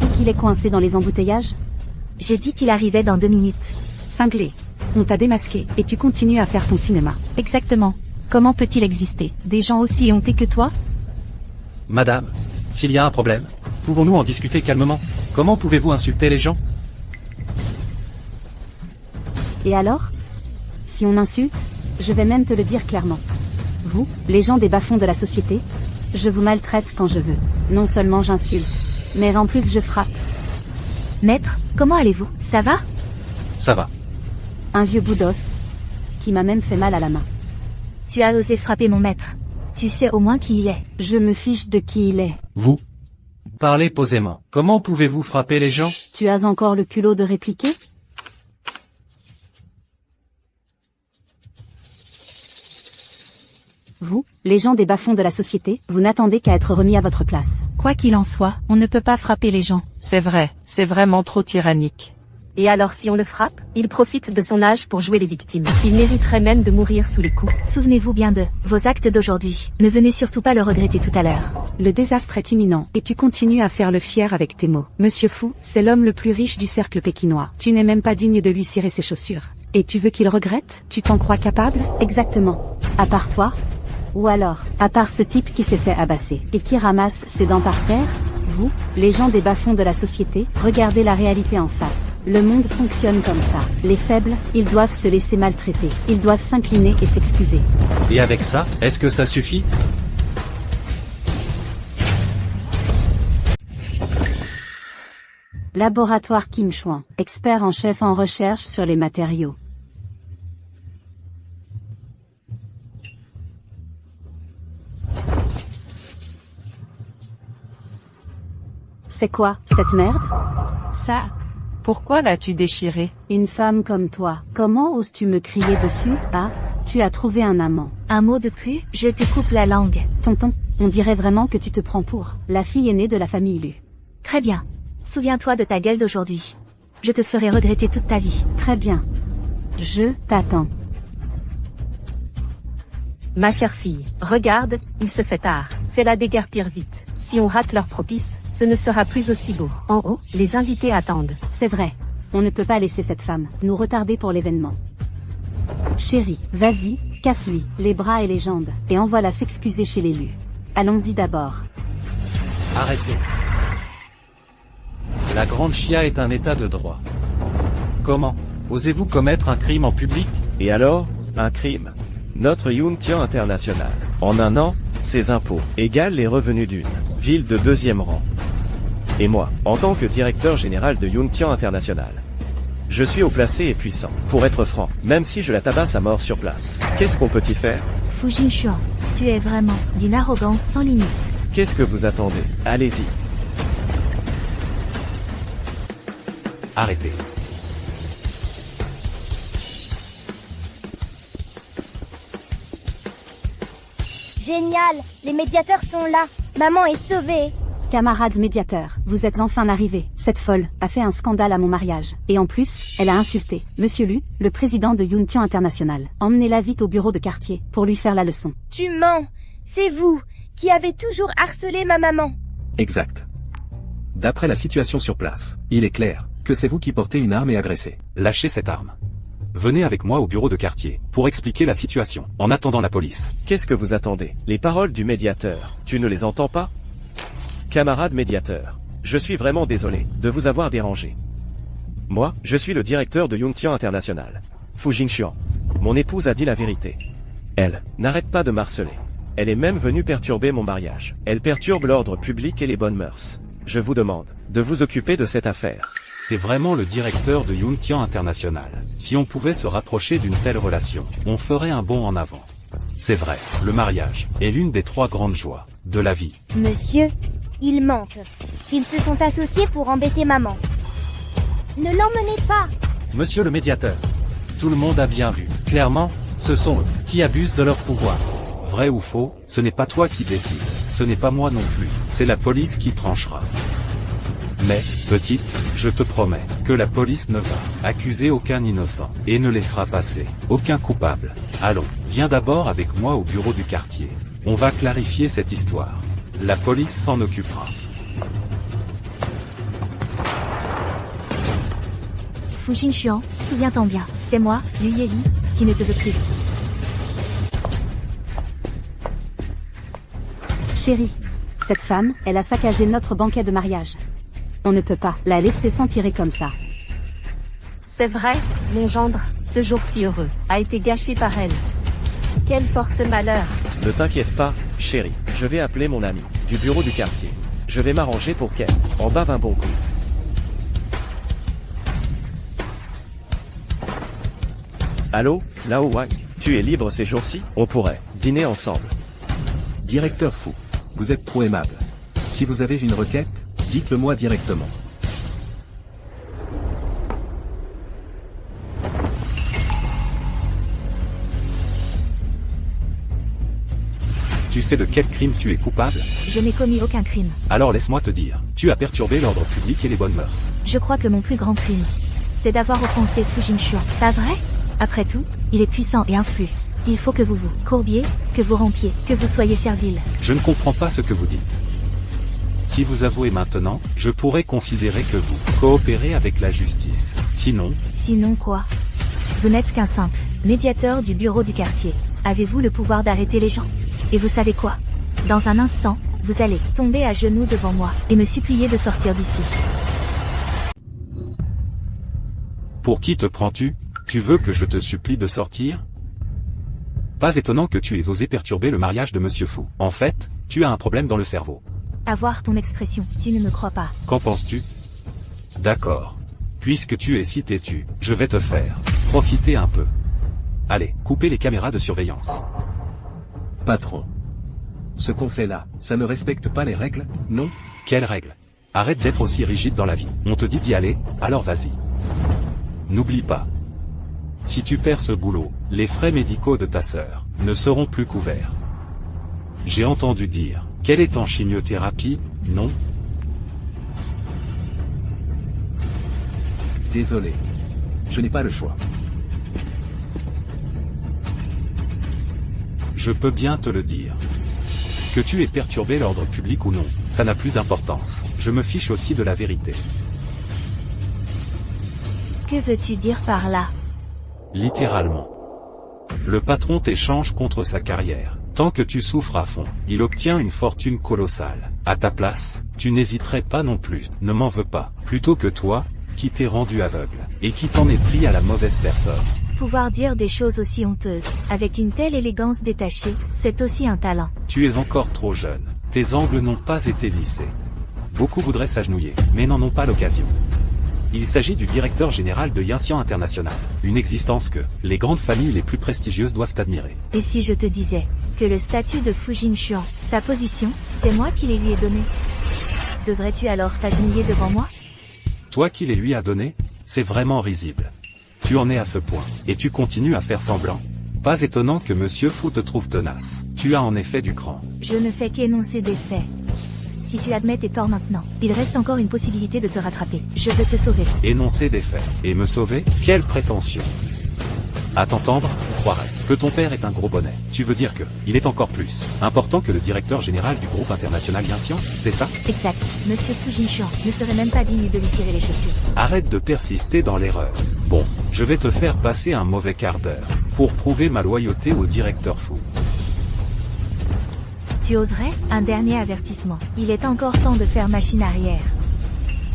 Ou qu'il est coincé dans les embouteillages? J'ai dit qu'il arrivait dans 2 minutes. Cinglé. On t'a démasqué, et tu continues à faire ton cinéma. Exactement. Comment peut-il exister des gens aussi éhontés que toi? Madame, s'il y a un problème, pouvons-nous en discuter calmement? Comment pouvez-vous insulter les gens? Et alors? Si on insulte, je vais même te le dire clairement. Vous, les gens des bas-fonds de la société, je vous maltraite quand je veux. Non seulement j'insulte, mais en plus je frappe. Maître, comment allez-vous? Ça va? Ça va. Un vieux bout d'os, qui m'a même fait mal à la main. Tu as osé frapper mon maître. Tu sais au moins qui il est. Je me fiche de qui il est. Vous? Parlez posément. Comment pouvez-vous frapper les gens? Tu as encore le culot de répliquer? Vous, les gens des bas-fonds de la société, vous n'attendez qu'à être remis à votre place. Quoi qu'il en soit, on ne peut pas frapper les gens. C'est vrai, c'est vraiment trop tyrannique. Et alors si on le frappe, il profite de son âge pour jouer les victimes. Il mériterait même de mourir sous les coups. Souvenez-vous bien de vos actes d'aujourd'hui. Ne venez surtout pas le regretter tout à l'heure. Le désastre est imminent, et tu continues à faire le fier avec tes mots. Monsieur Fu, c'est l'homme le plus riche du cercle pékinois. Tu n'es même pas digne de lui cirer ses chaussures. Et tu veux qu'il regrette? Tu t'en crois capable? Exactement. À part toi? Ou alors, à part ce type qui s'est fait abasser, et qui ramasse ses dents par terre? Vous, les gens des bas-fonds de la société, regardez la réalité en face. Le monde fonctionne comme ça. Les faibles, ils doivent se laisser maltraiter. Ils doivent s'incliner et s'excuser. Et avec ça, est-ce que ça suffit? Laboratoire Kim Chuan, expert en chef en recherche sur les matériaux. C'est quoi, cette merde? Ça. Pourquoi l'as-tu déchiré? Une femme comme toi, comment oses-tu me crier dessus? Ah, tu as trouvé un amant. Un mot de plus, je te coupe la langue. Tonton, on dirait vraiment que tu te prends pour la fille aînée de la famille Lu. Très bien. Souviens-toi de ta gueule d'aujourd'hui. Je te ferai regretter toute ta vie. Très bien. Je t'attends. Ma chère fille, regarde, il se fait tard. Fais-la déguerpir vite. Si on rate leur propice, ce ne sera plus aussi beau. En haut, les invités attendent. C'est vrai. On ne peut pas laisser cette femme nous retarder pour l'événement. Chérie, vas-y, casse-lui les bras et les jambes, et envoie-la s'excuser chez l'élu. Allons-y d'abord. Arrêtez. La grande chia est un état de droit. Comment? Osez-vous commettre un crime en public? Et alors, un crime? Notre Yuntian International. En un an, ses impôts égalent les revenus d'une ville de 2e rang. Et moi, en tant que directeur général de Yuntian International, je suis haut placé et puissant. Pour être franc, même si je la tabasse à mort sur place, qu'est-ce qu'on peut y faire? Fu Jinchuan, tu es vraiment d'une arrogance sans limite. Qu'est-ce que vous attendez? Allez-y. Arrêtez. Génial! Les médiateurs sont là! Maman est sauvée! Camarades médiateurs, vous êtes enfin arrivés. Cette folle a fait un scandale à mon mariage. Et en plus, elle a insulté Monsieur Lu, le président de Yuntian International. Emmenez-la vite au bureau de quartier, pour lui faire la leçon. Tu mens! C'est vous qui avez toujours harcelé ma maman! Exact. D'après la situation sur place, il est clair Que c'est vous qui portez une arme et agressez. Lâchez cette arme. Venez avec moi au bureau de quartier, pour expliquer la situation, en attendant la police. Qu'est-ce que vous attendez? Les paroles du médiateur, tu ne les entends pas? Camarade médiateur, je suis vraiment désolé de vous avoir dérangé. Moi, je suis le directeur de Yungtian International. Fu Jingxuan. Mon épouse a dit la vérité. Elle n'arrête pas de m'harceler. Elle est même venue perturber mon mariage. Elle perturbe l'ordre public et les bonnes mœurs. Je vous demande de vous occuper de cette affaire. C'est vraiment le directeur de Yungtian International. Si on pouvait se rapprocher d'une telle relation, on ferait un bond en avant. C'est vrai, le mariage est l'une des 3 grandes joies de la vie. Monsieur, ils mentent. Ils se sont associés pour embêter maman. Ne l'emmenez pas. Monsieur le médiateur, tout le monde a bien vu. Clairement, ce sont eux qui abusent de leur pouvoir. Vrai ou faux, ce n'est pas toi qui décides. Ce n'est pas moi non plus. C'est la police qui tranchera. Mais, petite, je te promets que la police ne va accuser aucun innocent et ne laissera passer aucun coupable. Allons, viens d'abord avec moi au bureau du quartier. On va clarifier cette histoire. La police s'en occupera. Fu Jingxuan, souviens-t'en bien, c'est moi, Lu Yeli, qui ne te veut plus. Chérie, cette femme, elle a saccagé notre banquet de mariage. On ne peut pas la laisser s'en tirer comme ça. C'est vrai, mon gendre, ce jour si heureux, a été gâché par elle. Quel porte-malheur. Ne t'inquiète pas, chérie, je vais appeler mon ami du bureau du quartier. Je vais m'arranger pour qu'elle en bave un bon coup. Allô, Lao Wang, tu es libre ces jours-ci? On pourrait dîner ensemble. Directeur Fu, vous êtes trop aimable. Si vous avez une requête, dites-le moi directement. Tu sais de quel crime tu es coupable? Je n'ai commis aucun crime. Alors laisse-moi te dire, tu as perturbé l'ordre public et les bonnes mœurs. Je crois que mon plus grand crime, c'est d'avoir offensé Fu Jingxuan. Pas vrai? Après tout, il est puissant et influent. Il faut que vous vous courbiez, que vous rampiez, que vous soyez servile. Je ne comprends pas ce que vous dites. Si vous avouez maintenant, je pourrais considérer que vous coopérez avec la justice. Sinon... Sinon quoi? Vous n'êtes qu'un simple médiateur du bureau du quartier. Avez-vous le pouvoir d'arrêter les gens? Et vous savez quoi? Dans un instant, vous allez tomber à genoux devant moi et me supplier de sortir d'ici. Pour qui te prends-tu? Tu veux que je te supplie de sortir? Pas étonnant que tu aies osé perturber le mariage de Monsieur Fu. En fait, tu as un problème dans le cerveau. Avoir ton expression, tu ne me crois pas. Qu'en penses-tu? D'accord. Puisque tu es si têtu, je vais te faire profiter un peu. Allez, coupez les caméras de surveillance. Patron. Ce qu'on fait là, ça ne respecte pas les règles, non? Quelles règles? Arrête d'être aussi rigide dans la vie. On te dit d'y aller, alors vas-y. N'oublie pas. Si tu perds ce boulot, les frais médicaux de ta sœur ne seront plus couverts. J'ai entendu dire qu'elle est en chimiothérapie, non? Désolé. Je n'ai pas le choix. Je peux bien te le dire. Que tu aies perturbé l'ordre public ou non, ça n'a plus d'importance. Je me fiche aussi de la vérité. Que veux-tu dire par là? Littéralement. Le patron t'échange contre sa carrière. Tant que tu souffres à fond, il obtient une fortune colossale. À ta place, tu n'hésiterais pas non plus, ne m'en veux pas, plutôt que toi, qui t'es rendu aveugle, et qui t'en est pris à la mauvaise personne. Pouvoir dire des choses aussi honteuses, avec une telle élégance détachée, c'est aussi un talent. Tu es encore trop jeune. Tes angles n'ont pas été lissés. Beaucoup voudraient s'agenouiller, mais n'en ont pas l'occasion. Il s'agit du directeur général de Yungtian International, une existence que les grandes familles les plus prestigieuses doivent admirer. Et si je te disais que le statut de Fu Jingxuan, sa position, c'est moi qui les lui ai donné? Devrais-tu alors t'agenouiller devant moi? Toi qui les lui as donnés? C'est vraiment risible. Tu en es à ce point, et tu continues à faire semblant? Pas étonnant que Monsieur Fu te trouve tenace. Tu as en effet du cran. Je ne fais qu'énoncer des faits. Si tu admets tes torts maintenant, il reste encore une possibilité de te rattraper. Je veux te sauver. Énoncer des faits. Et me sauver? Quelle prétention! À t'entendre, croirais que ton père est un gros bonnet. Tu veux dire que il est encore plus important que le directeur général du groupe international Yinxian, c'est ça? Exact. Monsieur Fu Jinshuan ne serait même pas digne de lui cirer les chaussures. Arrête de persister dans l'erreur. Bon, je vais te faire passer un mauvais quart d'heure pour prouver ma loyauté au directeur Fu. Tu oserais? Un dernier avertissement. Il est encore temps de faire machine arrière.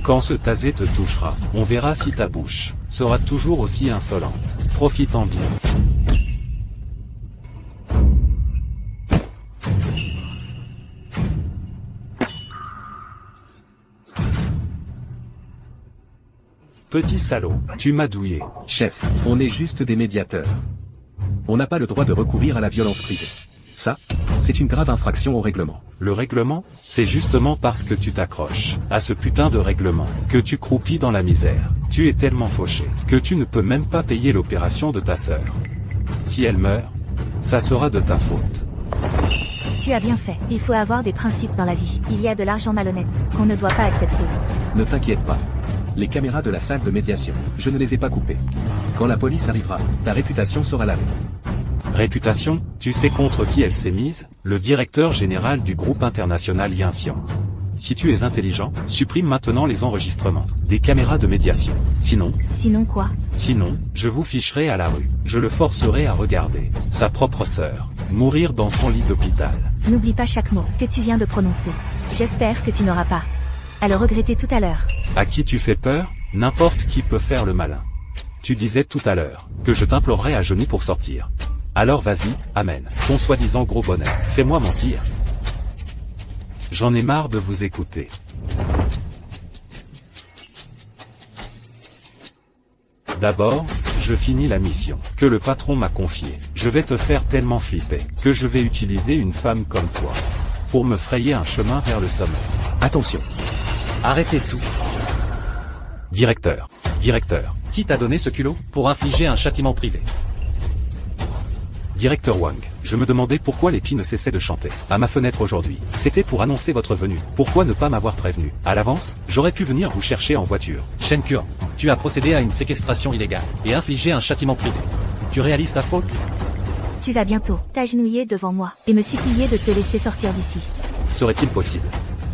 Quand ce tasé te touchera, on verra si ta bouche sera toujours aussi insolente. Profite-en bien. Petit salaud, tu m'as douillé. Chef, on est juste des médiateurs. On n'a pas le droit de recourir à la violence privée. Ça, c'est une grave infraction au règlement. Le règlement, c'est justement parce que tu t'accroches à ce putain de règlement que tu croupis dans la misère. Tu es tellement fauché que tu ne peux même pas payer l'opération de ta sœur. Si elle meurt, ça sera de ta faute. Tu as bien fait. Il faut avoir des principes dans la vie. Il y a de l'argent malhonnête qu'on ne doit pas accepter. Ne t'inquiète pas. Les caméras de la salle de médiation, je ne les ai pas coupées. Quand la police arrivera, ta réputation sera lavée. Réputation, tu sais contre qui elle s'est mise? Le directeur général du groupe international Yinxian. Si tu es intelligent, supprime maintenant les enregistrements des caméras de médiation. Sinon... Sinon quoi? Sinon, je vous ficherai à la rue. Je le forcerai à regarder sa propre sœur mourir dans son lit d'hôpital. N'oublie pas chaque mot que tu viens de prononcer. J'espère que tu n'auras pas à le regretter tout à l'heure. À qui tu fais peur? N'importe qui peut faire le malin. Tu disais tout à l'heure que je t'implorerais à genoux pour sortir. Alors vas-y, amène ton soi-disant gros bonnet. Fais-moi mentir. J'en ai marre de vous écouter. D'abord, je finis la mission que le patron m'a confiée. Je vais te faire tellement flipper que je vais utiliser une femme comme toi pour me frayer un chemin vers le sommet. Attention. Arrêtez tout. Directeur. Qui t'a donné ce culot pour infliger un châtiment privé? Directeur Wang, je me demandais pourquoi les pies ne cessaient de chanter à ma fenêtre aujourd'hui. C'était pour annoncer votre venue. Pourquoi ne pas m'avoir prévenu à l'avance? J'aurais pu venir vous chercher en voiture. Shen Kuan, tu as procédé à une séquestration illégale et infligé un châtiment privé. Tu réalises ta faute? Tu vas bientôt t'agenouiller devant moi et me supplier de te laisser sortir d'ici. Serait-il possible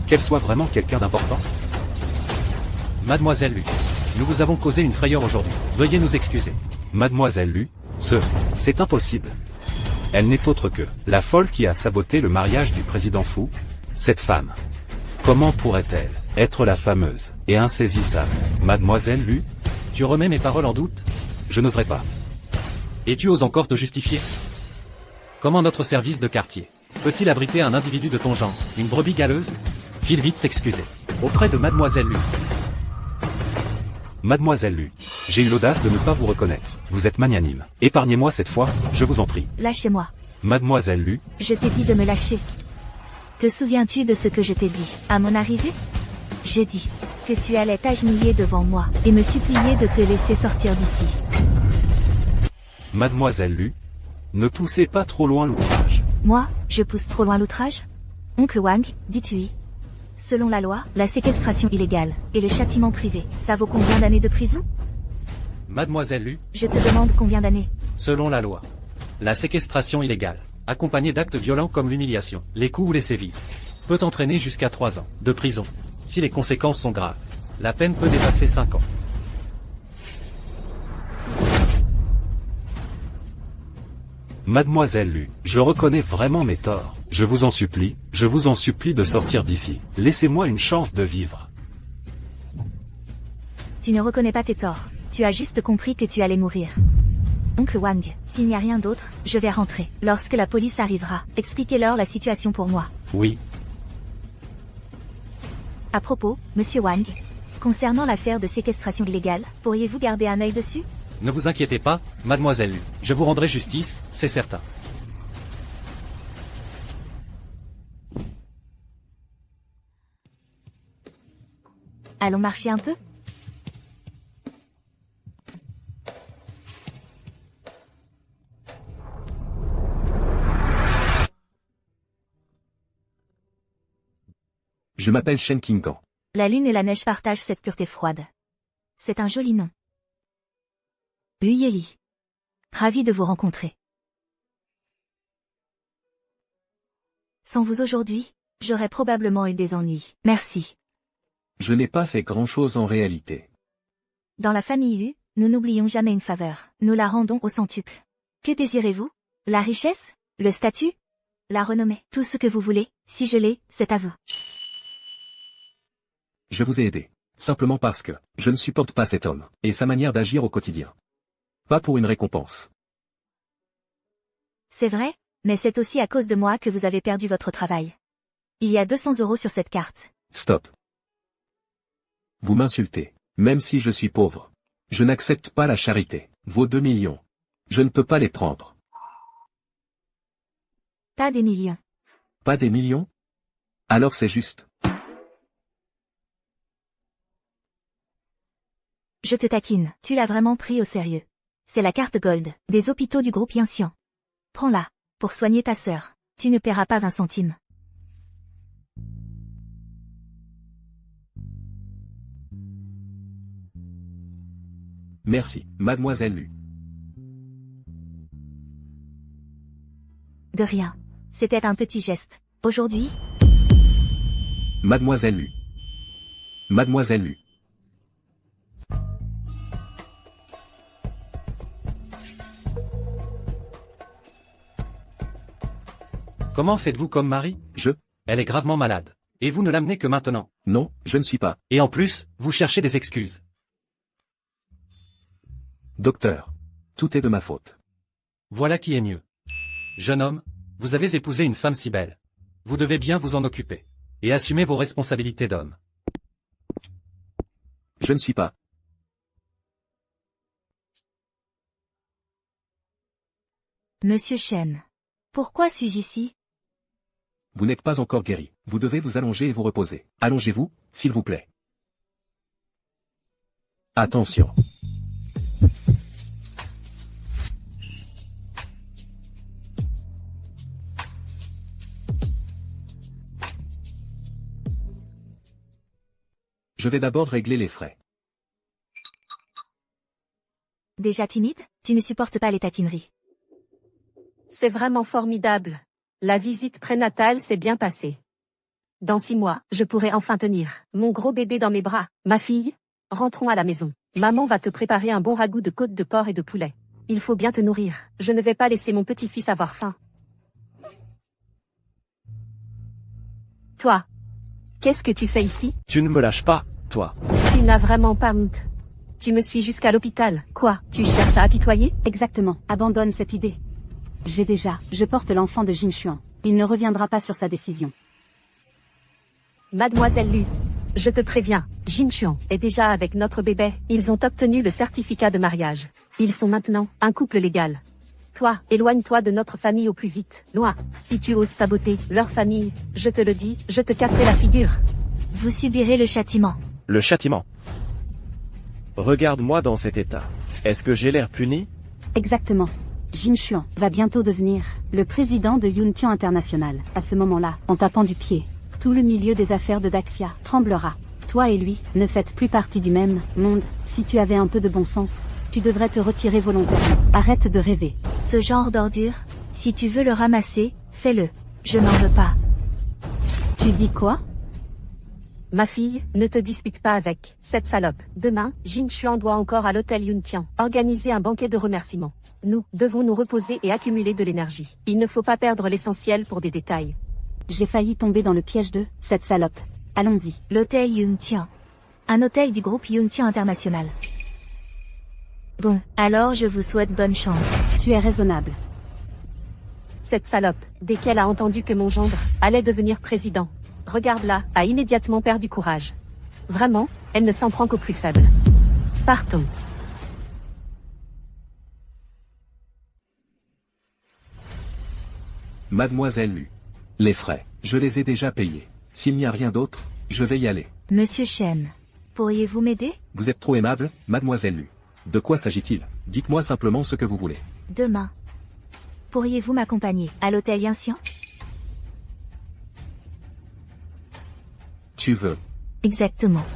qu'elle soit vraiment quelqu'un d'important? Mademoiselle Lu, nous vous avons causé une frayeur aujourd'hui. Veuillez nous excuser. Mademoiselle Lu, c'est impossible. Elle n'est autre que la folle qui a saboté le mariage du président Fu. Cette femme. Comment pourrait-elle être la fameuse et insaisissable Mademoiselle Lu? Tu remets mes paroles en doute? Je n'oserais pas. Et tu oses encore te justifier? Comment notre service de quartier peut-il abriter un individu de ton genre, une brebis galeuse? File vite t'excuser. Auprès de Mademoiselle Lu. Mademoiselle Lu, j'ai eu l'audace de ne pas vous reconnaître. Vous êtes magnanime. Épargnez-moi cette fois, je vous en prie. Lâchez-moi. Mademoiselle Lu. Je t'ai dit de me lâcher. Te souviens-tu de ce que je t'ai dit à mon arrivée? J'ai dit que tu allais t'agenouiller devant moi et me supplier de te laisser sortir d'ici. Mademoiselle Lu, ne poussez pas trop loin l'ouvrage. Moi, je pousse trop loin l'outrage? Oncle Wang, dites-lui. Selon la loi, la séquestration illégale et le châtiment privé, ça vaut combien d'années de prison? Mademoiselle Lu. Je te demande combien d'années? Selon la loi, la séquestration illégale, accompagnée d'actes violents comme l'humiliation, les coups ou les sévices, peut entraîner jusqu'à 3 ans de prison. Si les conséquences sont graves, la peine peut dépasser 5 ans. Mademoiselle Lu, je reconnais vraiment mes torts. Je vous en supplie de sortir d'ici. Laissez-moi une chance de vivre. Tu ne reconnais pas tes torts. Tu as juste compris que tu allais mourir. Oncle Wang, s'il n'y a rien d'autre, je vais rentrer. Lorsque la police arrivera, expliquez-leur la situation pour moi. Oui. À propos, Monsieur Wang, concernant l'affaire de séquestration illégale, pourriez-vous garder un œil dessus? Ne vous inquiétez pas, Mademoiselle Lu. Je vous rendrai justice, c'est certain. Allons marcher un peu? Je m'appelle Shen Qingcan. La lune et la neige partagent cette pureté froide. C'est un joli nom. Uyeli. Ravi de vous rencontrer. Sans vous aujourd'hui, j'aurais probablement eu des ennuis. Merci. Je n'ai pas fait grand-chose en réalité. Dans la famille U, nous n'oublions jamais une faveur. Nous la rendons au centuple. Que désirez-vous? La richesse? Le statut? La renommée? Tout ce que vous voulez, si je l'ai, c'est à vous. Je vous ai aidé. Simplement parce que je ne supporte pas cet homme, et sa manière d'agir au quotidien. Pas pour une récompense. C'est vrai, mais c'est aussi à cause de moi que vous avez perdu votre travail. Il y a 200 € sur cette carte. Stop. Vous m'insultez. Même si je suis pauvre. Je n'accepte pas la charité. Vos 2 millions. Je ne peux pas les prendre. Pas des millions. Pas des millions? Alors c'est juste. Je te taquine, tu l'as vraiment pris au sérieux. C'est la carte Gold, des hôpitaux du groupe Yinxian. Prends-la, pour soigner ta sœur. Tu ne paieras pas un centime. Merci, mademoiselle Lu. De rien. C'était un petit geste. Aujourd'hui, Mademoiselle Lu. Mademoiselle Lu. Comment faites-vous comme Marie? Elle est gravement malade. Et vous ne l'amenez que maintenant. Non, je ne suis pas. Et en plus, vous cherchez des excuses. Docteur. Tout est de ma faute. Voilà qui est mieux. Jeune homme, vous avez épousé une femme si belle. Vous devez bien vous en occuper. Et assumer vos responsabilités d'homme. Je ne suis pas. Monsieur Chen. Pourquoi suis-je ici? Vous n'êtes pas encore guéri. Vous devez vous allonger et vous reposer. Allongez-vous, s'il vous plaît. Attention. Je vais d'abord régler les frais. Déjà timide? Tu ne supportes pas les taquineries. C'est vraiment formidable. La visite prénatale s'est bien passée. Dans 6 mois, je pourrai enfin tenir mon gros bébé dans mes bras. Ma fille, rentrons à la maison. Maman va te préparer un bon ragoût de côte de porc et de poulet. Il faut bien te nourrir. Je ne vais pas laisser mon petit-fils avoir faim. Toi, qu'est-ce que tu fais ici? Tu ne me lâches pas, toi. Tu n'as vraiment pas honte. Tu me suis jusqu'à l'hôpital. Quoi? Tu cherches à apitoyer? Exactement. Abandonne cette idée. Je porte l'enfant de Jin Xuan. Il ne reviendra pas sur sa décision. Mademoiselle Lu, je te préviens, Jin Xuan est déjà avec notre bébé. Ils ont obtenu le certificat de mariage. Ils sont maintenant un couple légal. Toi, éloigne-toi de notre famille au plus vite. Loin. Si tu oses saboter leur famille, je te le dis, je te casserai la figure. Vous subirez le châtiment. Le châtiment. Regarde-moi dans cet état. Est-ce que j'ai l'air puni? Exactement. Jin Xuan va bientôt devenir le président de Yuntian International. À ce moment-là, en tapant du pied, tout le milieu des affaires de Daxia tremblera. Toi et lui ne faites plus partie du même monde. Si tu avais un peu de bon sens, tu devrais te retirer volontairement. Arrête de rêver. Ce genre d'ordure, si tu veux le ramasser, fais-le. Je n'en veux pas. Tu dis quoi? Ma fille, ne te dispute pas avec cette salope. Demain, Jin Xuan doit encore à l'hôtel Yuntian organiser un banquet de remerciements. Nous devons nous reposer et accumuler de l'énergie. Il ne faut pas perdre l'essentiel pour des détails. J'ai failli tomber dans le piège de cette salope. Allons-y. L'hôtel Yuntian. Un hôtel du groupe Yuntian International. Bon, alors je vous souhaite bonne chance. Tu es raisonnable. Cette salope, dès qu'elle a entendu que mon gendre allait devenir président, regarde-la, a immédiatement perdu courage. Vraiment, elle ne s'en prend qu'aux plus faibles. Partons. Mademoiselle Lu. Les frais, je les ai déjà payés. S'il n'y a rien d'autre, je vais y aller. Monsieur Chen, pourriez-vous m'aider? Vous êtes trop aimable, mademoiselle Lu. De quoi s'agit-il? Dites-moi simplement ce que vous voulez. Demain. Pourriez-vous m'accompagner à l'hôtel Yinxian? Tu veux? Exactement.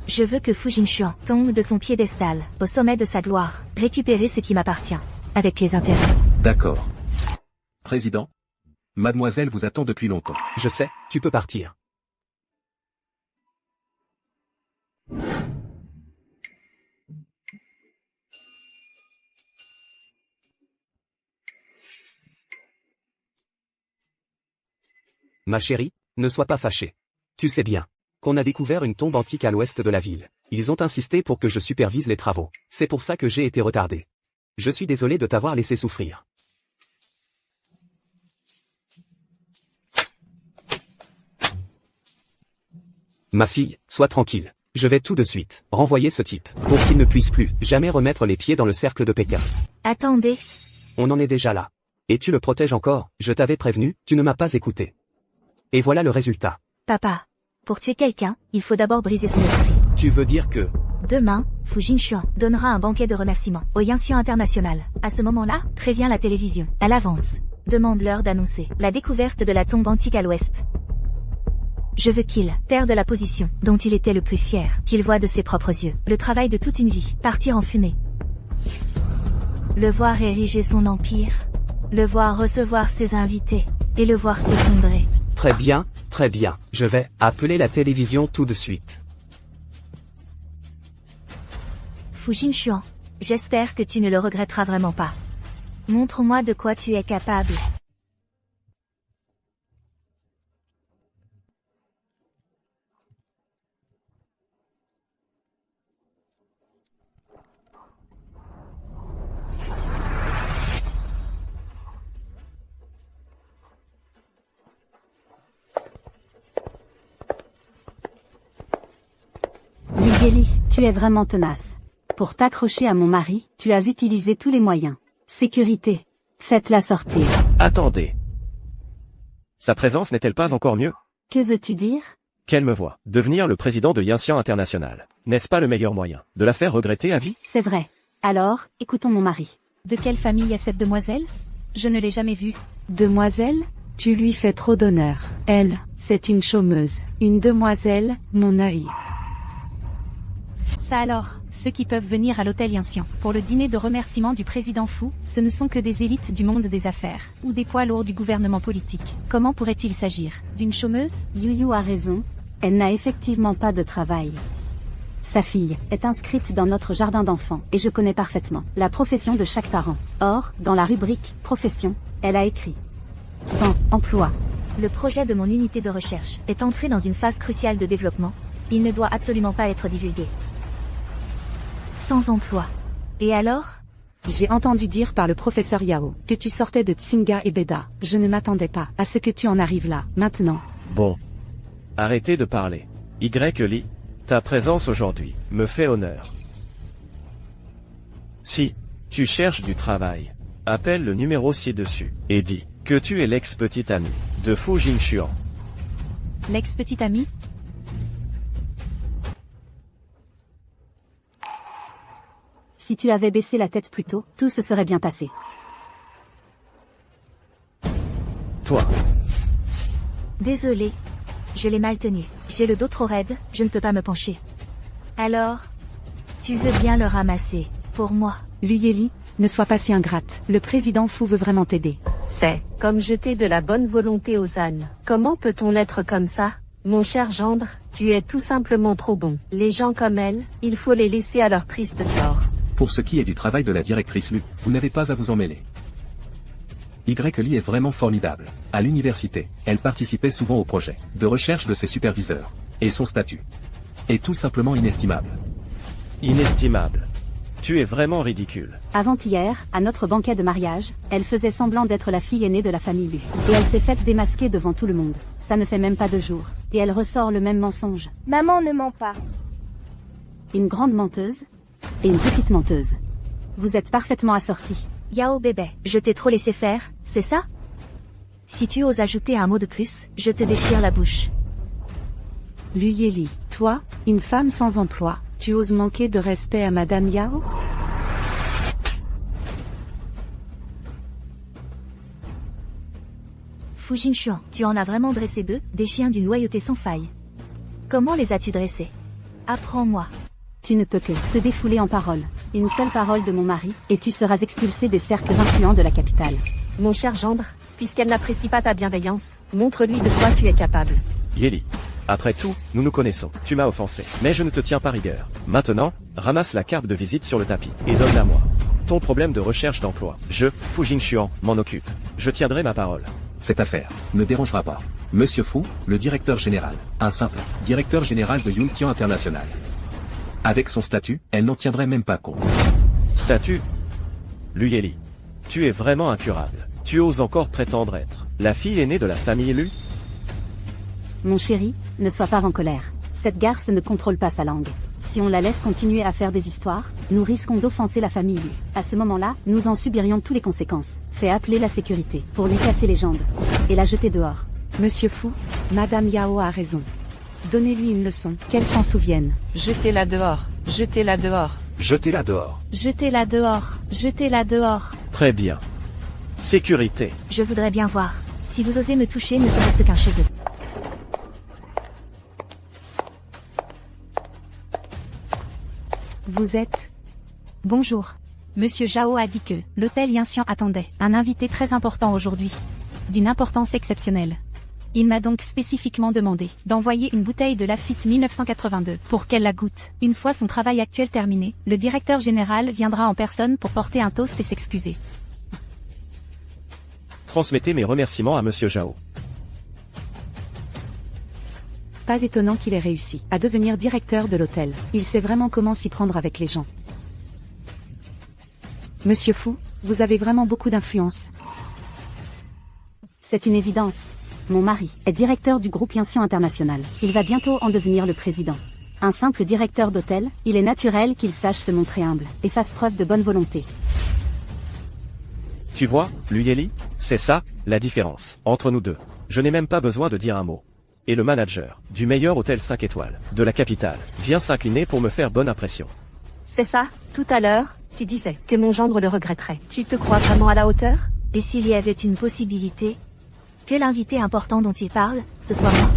Je veux que Fu Jinxuan tombe de son piédestal, au sommet de sa gloire, récupérer ce qui m'appartient, avec les intérêts. D'accord. Président? Mademoiselle vous attend depuis longtemps. Je sais, tu peux partir. Ma chérie, ne sois pas fâchée. Tu sais bien qu'on a découvert une tombe antique à l'ouest de la ville. Ils ont insisté pour que je supervise les travaux. C'est pour ça que j'ai été retardé. Je suis désolé de t'avoir laissé souffrir. Ma fille, sois tranquille. Je vais tout de suite renvoyer ce type pour qu'il ne puisse plus jamais remettre les pieds dans le cercle de Pékin. Attendez. On en est déjà là. Et tu le protèges encore, je t'avais prévenu, tu ne m'as pas écouté. Et voilà le résultat. Papa. Pour tuer quelqu'un, il faut d'abord briser son esprit. Tu veux dire que... Demain, Fu Jingxuan donnera un banquet de remerciements au Yangxian International. À ce moment-là, préviens la télévision, à l'avance. Demande-leur d'annoncer la découverte de la tombe antique à l'ouest. Je veux qu'il perde la position dont il était le plus fier, qu'il voie de ses propres yeux le travail de toute une vie partir en fumée. Le voir ériger son empire, le voir recevoir ses invités, et le voir s'effondrer. Très bien, je vais appeler la télévision tout de suite. Fu Jingxuan, j'espère que tu ne le regretteras vraiment pas. Montre-moi de quoi tu es capable. Li, tu es vraiment tenace. Pour t'accrocher à mon mari, tu as utilisé tous les moyens. Sécurité. Faites-la sortir. Attendez. Sa présence n'est-elle pas encore mieux? Que veux-tu dire? Qu'elle me voit devenir le président de Yangxian International. N'est-ce pas le meilleur moyen de la faire regretter à vie? C'est vrai. Alors, écoutons mon mari. De quelle famille est cette demoiselle? Je ne l'ai jamais vue. Demoiselle? Tu lui fais trop d'honneur. Elle, c'est une chômeuse. Une demoiselle, mon œil. Ça alors, ceux qui peuvent venir à l'hôtel Yangxian pour le dîner de remerciement du président Fu, ce ne sont que des élites du monde des affaires, ou des poids lourds du gouvernement politique. Comment pourrait-il s'agir d'une chômeuse? Yu a raison, elle n'a effectivement pas de travail. Sa fille est inscrite dans notre jardin d'enfants, et je connais parfaitement la profession de chaque parent. Or, dans la rubrique « Profession », elle a écrit « Sans emploi ». Le projet de mon unité de recherche est entré dans une phase cruciale de développement. Il ne doit absolument pas être divulgué. Sans emploi. Et alors? J'ai entendu dire par le professeur Yao que tu sortais de Tsinga et Beda. Je ne m'attendais pas à ce que tu en arrives là, maintenant. Bon. Arrêtez de parler. Li, ta présence aujourd'hui me fait honneur. Si tu cherches du travail, appelle le numéro ci-dessus et dis que tu es l'ex-petite amie de Fu Jingxuan. L'ex-petite amie? Si tu avais baissé la tête plus tôt, tout se serait bien passé. Toi. Désolé. Je l'ai mal tenu. J'ai le dos trop raide, je ne peux pas me pencher. Alors, tu veux bien le ramasser, pour moi? Li, ne sois pas si ingrate. Le président Fu veut vraiment t'aider. C'est comme jeter de la bonne volonté aux ânes. Comment peut-on l'être comme ça? Mon cher gendre, tu es tout simplement trop bon. Les gens comme elle, il faut les laisser à leur triste sort. Pour ce qui est du travail de la directrice Lu, vous n'avez pas à vous en mêler. Li est vraiment formidable. À l'université, elle participait souvent au projet de recherche de ses superviseurs. Et son statut est tout simplement inestimable. Inestimable. Tu es vraiment ridicule. Avant-hier, à notre banquet de mariage, elle faisait semblant d'être la fille aînée de la famille Lu. Et elle s'est faite démasquer devant tout le monde. Ça ne fait même pas 2 jours. Et elle ressort le même mensonge. Maman ne ment pas. Une grande menteuse et une petite menteuse. Vous êtes parfaitement assortis. Yao bébé, je t'ai trop laissé faire, c'est ça? Si tu oses ajouter un mot de plus, je te déchire la bouche. Li, toi, une femme sans emploi, tu oses manquer de respect à Madame Yao? Fu Jingxuan, tu en as vraiment dressé 2, des chiens d'une loyauté sans faille. Comment les as-tu dressés? Apprends-moi. Tu ne peux que te défouler en paroles. Une seule parole de mon mari, et tu seras expulsé des cercles influents de la capitale. Mon cher gendre, puisqu'elle n'apprécie pas ta bienveillance, montre-lui de quoi tu es capable. Yeli. Après tout, nous nous connaissons. Tu m'as offensé. Mais je ne te tiens pas rigueur. Maintenant, ramasse la carte de visite sur le tapis et donne-la moi. Ton problème de recherche d'emploi. Je, Fu Jingxuan, m'en occupe. Je tiendrai ma parole. Cette affaire ne dérangera pas Monsieur Fu, le directeur général, un simple directeur général de Yuntian International. Avec son statut, elle n'en tiendrait même pas compte. Statut? Lu Yeli. Tu es vraiment incurable. Tu oses encore prétendre être la fille aînée de la famille Lu? Mon chéri, ne sois pas en colère. Cette garce ne contrôle pas sa langue. Si on la laisse continuer à faire des histoires, nous risquons d'offenser la famille Lu. À ce moment-là, nous en subirions toutes les conséquences. Fais appeler la sécurité, pour lui casser les jambes. Et la jeter dehors. Monsieur Fu, Madame Yao a raison. Donnez-lui une leçon, qu'elle s'en souvienne. Jetez-la dehors. Jetez-la dehors. Jetez-la dehors. Jetez-la dehors. Jetez-la dehors. Très bien. Sécurité. Je voudrais bien voir. Si vous osez me toucher, ne serait-ce qu'un cheveu. Vous êtes... Bonjour. Monsieur Zhao a dit que l'hôtel Yinxian attendait un invité très important aujourd'hui. D'une importance exceptionnelle. Il m'a donc spécifiquement demandé d'envoyer une bouteille de Lafite 1982 pour qu'elle la goûte. Une fois son travail actuel terminé, le directeur général viendra en personne pour porter un toast et s'excuser. Transmettez mes remerciements à Monsieur Zhao. Pas étonnant qu'il ait réussi à devenir directeur de l'hôtel. Il sait vraiment comment s'y prendre avec les gens. Monsieur Fu, vous avez vraiment beaucoup d'influence. C'est une évidence. Mon mari est directeur du groupe Yinxian International. Il va bientôt en devenir le président. Un simple directeur d'hôtel, il est naturel qu'il sache se montrer humble et fasse preuve de bonne volonté. Tu vois, Lu Yeli, c'est ça, la différence entre nous deux. Je n'ai même pas besoin de dire un mot. Et le manager du meilleur hôtel 5 étoiles de la capitale vient s'incliner pour me faire bonne impression. C'est ça, tout à l'heure, tu disais que mon gendre le regretterait. Tu te crois vraiment à la hauteur? Et s'il y avait une possibilité que l'invité important dont il parle, ce soit moi?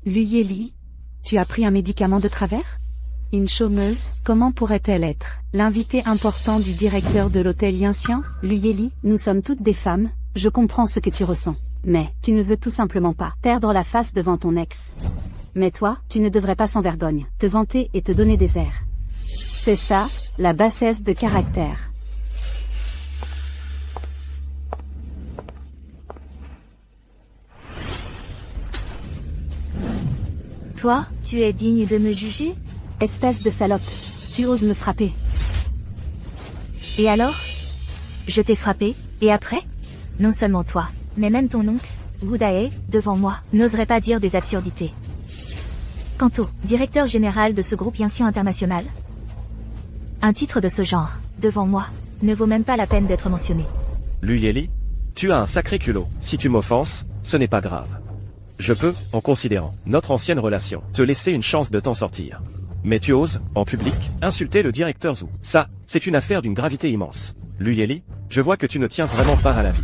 Lu Yeli, tu as pris un médicament de travers? Une chômeuse, comment pourrait-elle être l'invité important du directeur de l'hôtel Yinxian? Lu Yeli, nous sommes toutes des femmes, je comprends ce que tu ressens. Mais, tu ne veux tout simplement pas perdre la face devant ton ex. Mais toi, tu ne devrais pas sans vergogne te vanter et te donner des airs. C'est ça, la bassesse de caractère. Toi, tu es digne de me juger? Espèce de salope, tu oses me frapper. Et alors? Je t'ai frappé, et après? Non seulement toi, mais même ton oncle, Wu Dae, devant moi, n'oserait pas dire des absurdités. Quant au directeur général de ce groupe Yinxian International, un titre de ce genre, devant moi, ne vaut même pas la peine d'être mentionné. Lu Yeli, tu as un sacré culot. Si tu m'offenses, ce n'est pas grave. Je peux, en considérant notre ancienne relation, te laisser une chance de t'en sortir. Mais tu oses, en public, insulter le directeur Zhu. Ça, c'est une affaire d'une gravité immense. Lu Yeli, je vois que tu ne tiens vraiment pas à la vie.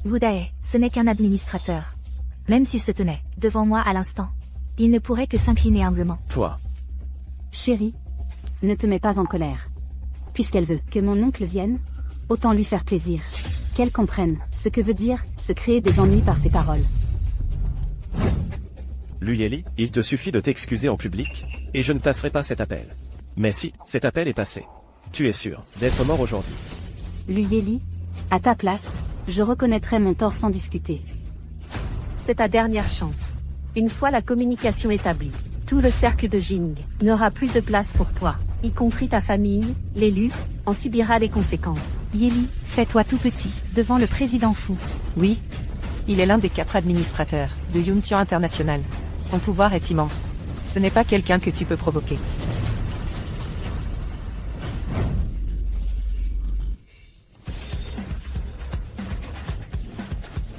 Wu Dae, ce n'est qu'un administrateur. Même s'il se tenait devant moi à l'instant, il ne pourrait que s'incliner humblement. Toi. Chérie, ne te mets pas en colère. Puisqu'elle veut que mon oncle vienne, autant lui faire plaisir. Qu'elle comprenne ce que veut dire se créer des ennuis par ses paroles. Lu Yeli, il te suffit de t'excuser en public, et je ne passerai pas cet appel. Mais si, cet appel est passé. Tu es sûr d'être mort aujourd'hui. Lu Yeli, à ta place, je reconnaîtrai mon tort sans discuter. C'est ta dernière chance. Une fois la communication établie, tout le cercle de Jing n'aura plus de place pour toi, y compris ta famille, l'élu, en subira les conséquences. Yeli, fais-toi tout petit, devant le président Fu. Oui. Il est l'un des 4 administrateurs de Yuntian International. Son pouvoir est immense. Ce n'est pas quelqu'un que tu peux provoquer.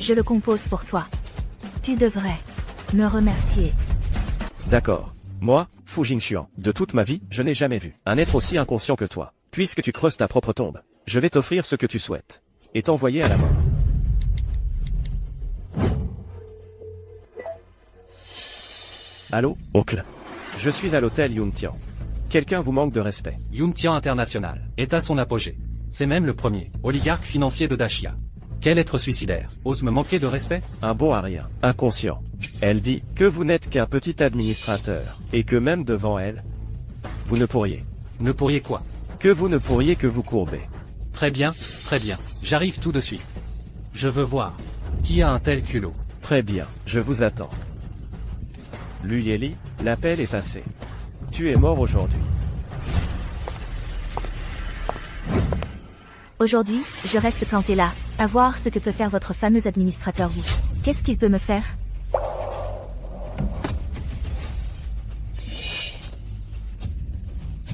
Je le compose pour toi. Tu devrais me remercier. D'accord. Moi, Fu Jingxuan, de toute ma vie, je n'ai jamais vu un être aussi inconscient que toi. Puisque tu creuses ta propre tombe, je vais t'offrir ce que tu souhaites. Et t'envoyer à la mort. Allô, oncle. Je suis à l'hôtel Yuntian. Quelqu'un vous manque de respect. Yuntian International est à son apogée. C'est même le premier oligarque financier de Dashia. Quel être suicidaire ose me manquer de respect? Un bon à rien, inconscient. Elle dit que vous n'êtes qu'un petit administrateur, et que même devant elle, vous ne pourriez. Ne pourriez quoi? Que vous ne pourriez que vous courber. Très bien, j'arrive tout de suite. Je veux voir. Qui a un tel culot? Très bien, je vous attends. Luyeli, l'appel est passé. Tu es mort aujourd'hui. Aujourd'hui, je reste planté là, à voir ce que peut faire votre fameux administrateur Wu. Qu'est-ce qu'il peut me faire?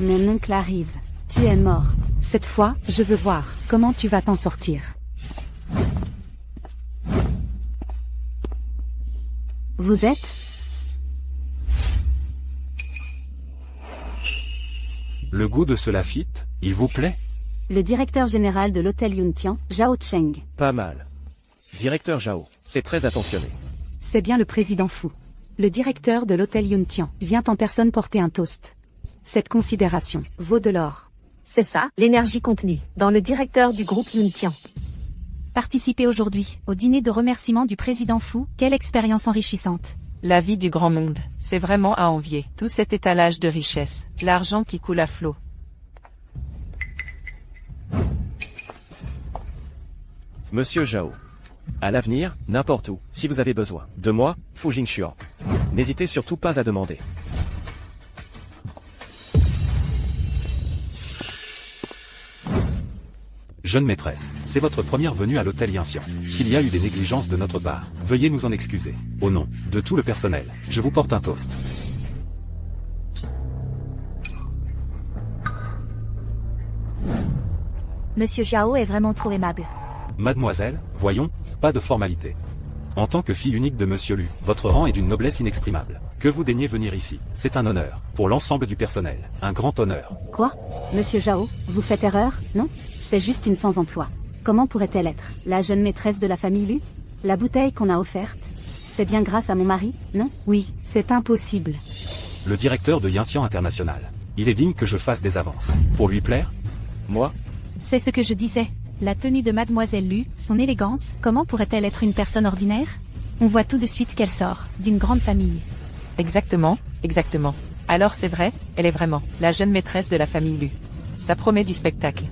Mon oncle arrive. Tu es mort. Cette fois, je veux voir comment tu vas t'en sortir. Vous êtes? Le goût de ce Lafitte, il vous plaît? Le directeur général de l'hôtel Yuntian, Zhao Cheng. Pas mal. Directeur Zhao, c'est très attentionné. C'est bien le président Fu. Le directeur de l'hôtel Yuntian vient en personne porter un toast. Cette considération vaut de l'or. C'est ça, l'énergie contenue dans le directeur du groupe Yuntian. Participez aujourd'hui au dîner de remerciement du président Fu. Quelle expérience enrichissante. La vie du grand monde, c'est vraiment à envier. Tout cet étalage de richesse, l'argent qui coule à flot. Monsieur Zhao. À l'avenir, n'importe où, si vous avez besoin de moi, Fu Jingxuan. N'hésitez surtout pas à demander. Jeune maîtresse, c'est votre première venue à l'hôtel Yuntian. S'il y a eu des négligences de notre part, veuillez nous en excuser. Au nom de tout le personnel, je vous porte un toast. Monsieur Zhao est vraiment trop aimable. Mademoiselle, voyons, pas de formalité. En tant que fille unique de Monsieur Lu, votre rang est d'une noblesse inexprimable. Que vous daignez venir ici, c'est un honneur. Pour l'ensemble du personnel, un grand honneur. Quoi? Monsieur Zhao, vous faites erreur, non? C'est juste une sans-emploi. Comment pourrait-elle être la jeune maîtresse de la famille Lu? La bouteille qu'on a offerte, c'est bien grâce à mon mari, non? Oui, c'est impossible. Le directeur de Yuntian International. Il est digne que je fasse des avances. Pour lui plaire? Moi? C'est ce que je disais. La tenue de Mademoiselle Lu, son élégance, comment pourrait-elle être une personne ordinaire? On voit tout de suite qu'elle sort d'une grande famille. Exactement. Alors c'est vrai, elle est vraiment la jeune maîtresse de la famille Lu. Ça promet du spectacle.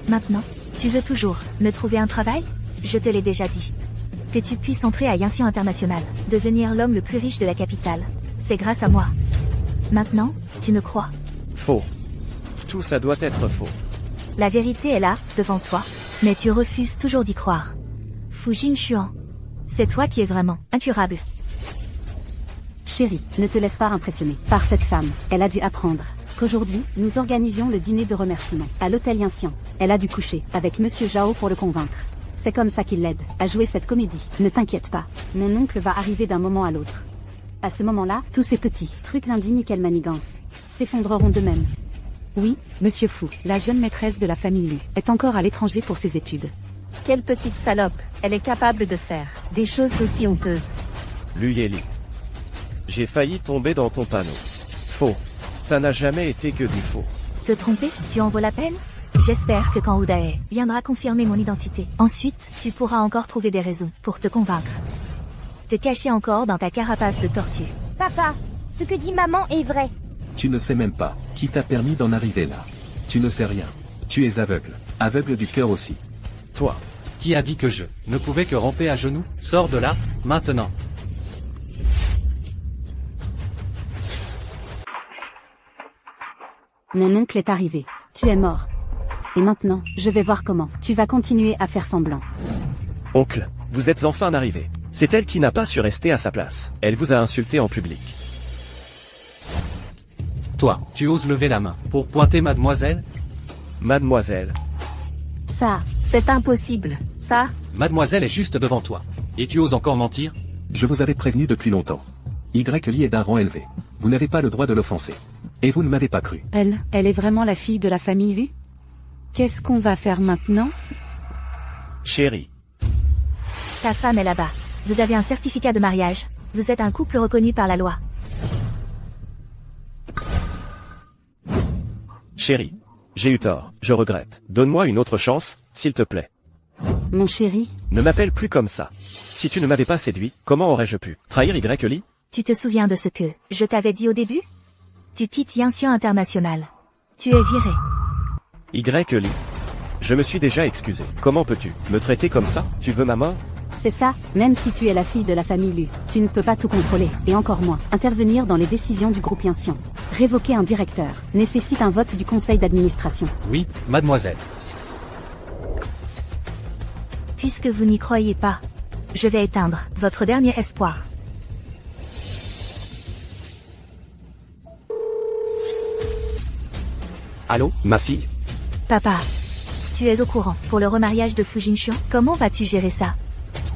Maintenant, tu veux toujours me trouver un travail? Je te l'ai déjà dit. Que tu puisses entrer à Yuntian International, devenir l'homme le plus riche de la capitale. C'est grâce à moi. Maintenant, tu me crois? Faux. Tout ça doit être faux. La vérité est là, devant toi, mais tu refuses toujours d'y croire. Fu Jingxuan. C'est toi qui es vraiment incurable. Chérie, ne te laisse pas impressionner par cette femme. Elle a dû apprendre qu'aujourd'hui, nous organisions le dîner de remerciement à l'hôtel Yuntian. Elle a dû coucher avec Monsieur Zhao pour le convaincre. C'est comme ça qu'il l'aide à jouer cette comédie. Ne t'inquiète pas, mon oncle va arriver d'un moment à l'autre. À ce moment-là, tous ces petits trucs indignes qu'elle manigance s'effondreront d'eux-mêmes. Oui, Monsieur Fu, la jeune maîtresse de la famille Lu, est encore à l'étranger pour ses études. Quelle petite salope, elle est capable de faire des choses aussi honteuses. Luyeli. J'ai failli tomber dans ton panneau. Faux. Ça n'a jamais été que du faux. Te tromper, tu en vaut la peine? J'espère que quand Udae viendra confirmer mon identité, ensuite, tu pourras encore trouver des raisons pour te convaincre. Te cacher encore dans ta carapace de tortue. Papa, ce que dit maman est vrai. Tu ne sais même pas qui t'a permis d'en arriver là. Tu ne sais rien. Tu es aveugle. Aveugle du cœur aussi. Toi, qui a dit que je ne pouvais que ramper à genoux? Sors de là, maintenant. Mon oncle est arrivé. Tu es mort. Et maintenant, je vais voir comment tu vas continuer à faire semblant. Oncle, vous êtes enfin arrivé. C'est elle qui n'a pas su rester à sa place. Elle vous a insulté en public. Toi, tu oses lever la main pour pointer mademoiselle? Mademoiselle. Ça, c'est impossible. Ça, Mademoiselle est juste devant toi. Et tu oses encore mentir? Je vous avais prévenu depuis longtemps. Li est d'un rang élevé. Vous n'avez pas le droit de l'offenser. Et vous ne m'avez pas cru. Elle est vraiment la fille de la famille Lu? Qu'est-ce qu'on va faire maintenant? Chérie. Ta femme est là-bas. Vous avez un certificat de mariage. Vous êtes un couple reconnu par la loi. Chérie. J'ai eu tort, je regrette. Donne-moi une autre chance, s'il te plaît. Mon chéri, Ne m'appelle plus comme ça. Si tu ne m'avais pas séduit, comment aurais-je pu trahir Y-Li? Tu te souviens de ce que je t'avais dit au début? Tu quittes Yinxian International. Tu es viré. Y-Li. Je me suis déjà excusé. Comment peux-tu me traiter comme ça? Tu veux ma mort? c'est ça, même si tu es la fille de la famille Lu, tu ne peux pas tout contrôler, et encore moins, intervenir dans les décisions du groupe Yinxian. Révoquer un directeur nécessite un vote du conseil d'administration. Oui, mademoiselle. Puisque vous n'y croyez pas, je vais éteindre votre dernier espoir. Allô, ma fille? Papa, tu es au courant pour le remariage de Fu Jinxian? Comment vas-tu gérer ça?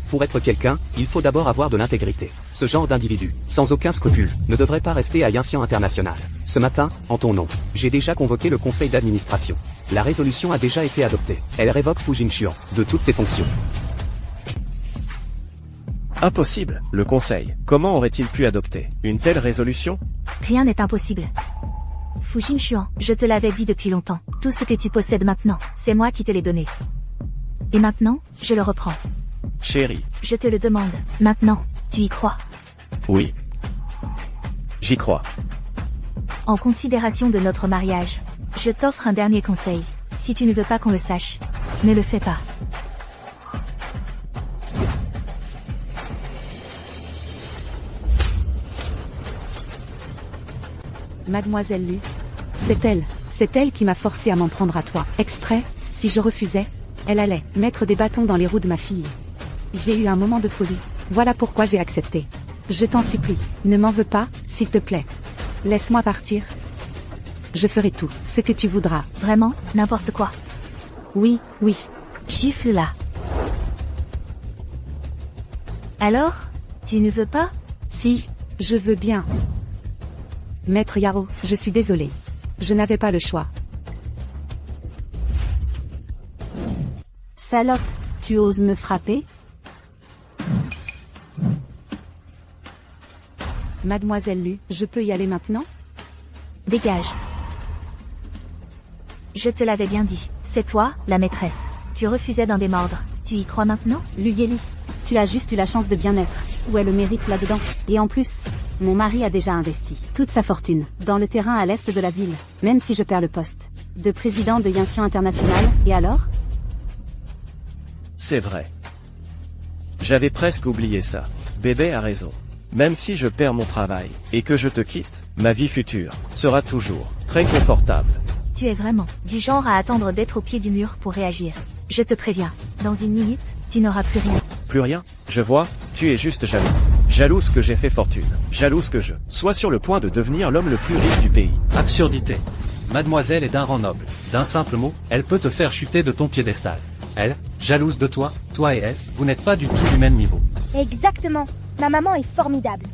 Pour être quelqu'un, il faut d'abord avoir de l'intégrité. Ce genre d'individu, sans aucun scrupule, ne devrait pas rester à Yinxian International. Ce matin, en ton nom, j'ai déjà convoqué le conseil d'administration. La résolution a déjà été adoptée. Elle révoque Fu Jinxian de toutes ses fonctions. Impossible, le conseil. Comment aurait-il pu adopter une telle résolution? Rien n'est impossible. Fu Jinxian, je te l'avais dit depuis longtemps. Tout ce que tu possèdes maintenant, c'est moi qui te l'ai donné. Et maintenant, je le reprends. Chérie. Je te le demande. Maintenant, tu y crois? Oui. J'y crois. En considération de notre mariage, je t'offre un dernier conseil. Si tu ne veux pas qu'on le sache, ne le fais pas. Mademoiselle Lu. C'est elle qui m'a forcé à m'en prendre à toi. Exprès, si je refusais, elle allait mettre des bâtons dans les roues de ma fille. J'ai eu un moment de folie. Voilà pourquoi j'ai accepté. Je t'en supplie, ne m'en veux pas, s'il te plaît. Laisse-moi partir. Je ferai tout, ce que tu voudras. Vraiment, n'importe quoi. Oui. Gifle-la. Alors, tu ne veux pas? Si, je veux bien. Maître Yaro, je suis désolé. Je n'avais pas le choix. Salope, tu oses me frapper? Mademoiselle Lu, je peux y aller maintenant? Dégage. Je te l'avais bien dit. C'est toi, la maîtresse. Tu refusais d'en démordre. Tu y crois maintenant? Lu Yeli, tu as juste eu la chance de bien être. Où est le mérite là-dedans? Et en plus, mon mari a déjà investi toute sa fortune dans le terrain à l'est de la ville, même si je perds le poste de président de Yinxian International, et alors? C'est vrai. J'avais presque oublié ça. Bébé a raison. Même si je perds mon travail, et que je te quitte, ma vie future sera toujours très confortable. Tu es vraiment du genre à attendre d'être au pied du mur pour réagir. Je te préviens, dans une minute, tu n'auras plus rien. Plus rien? Je vois, tu es juste jalouse. Jalouse que j'ai fait fortune. Jalouse que je sois sur le point de devenir l'homme le plus riche du pays. Absurdité. Mademoiselle est d'un rang noble. D'un simple mot, elle peut te faire chuter de ton piédestal. Elle, jalouse de toi, toi et elle, vous n'êtes pas du tout du même niveau. Exactement. Ma maman est formidable.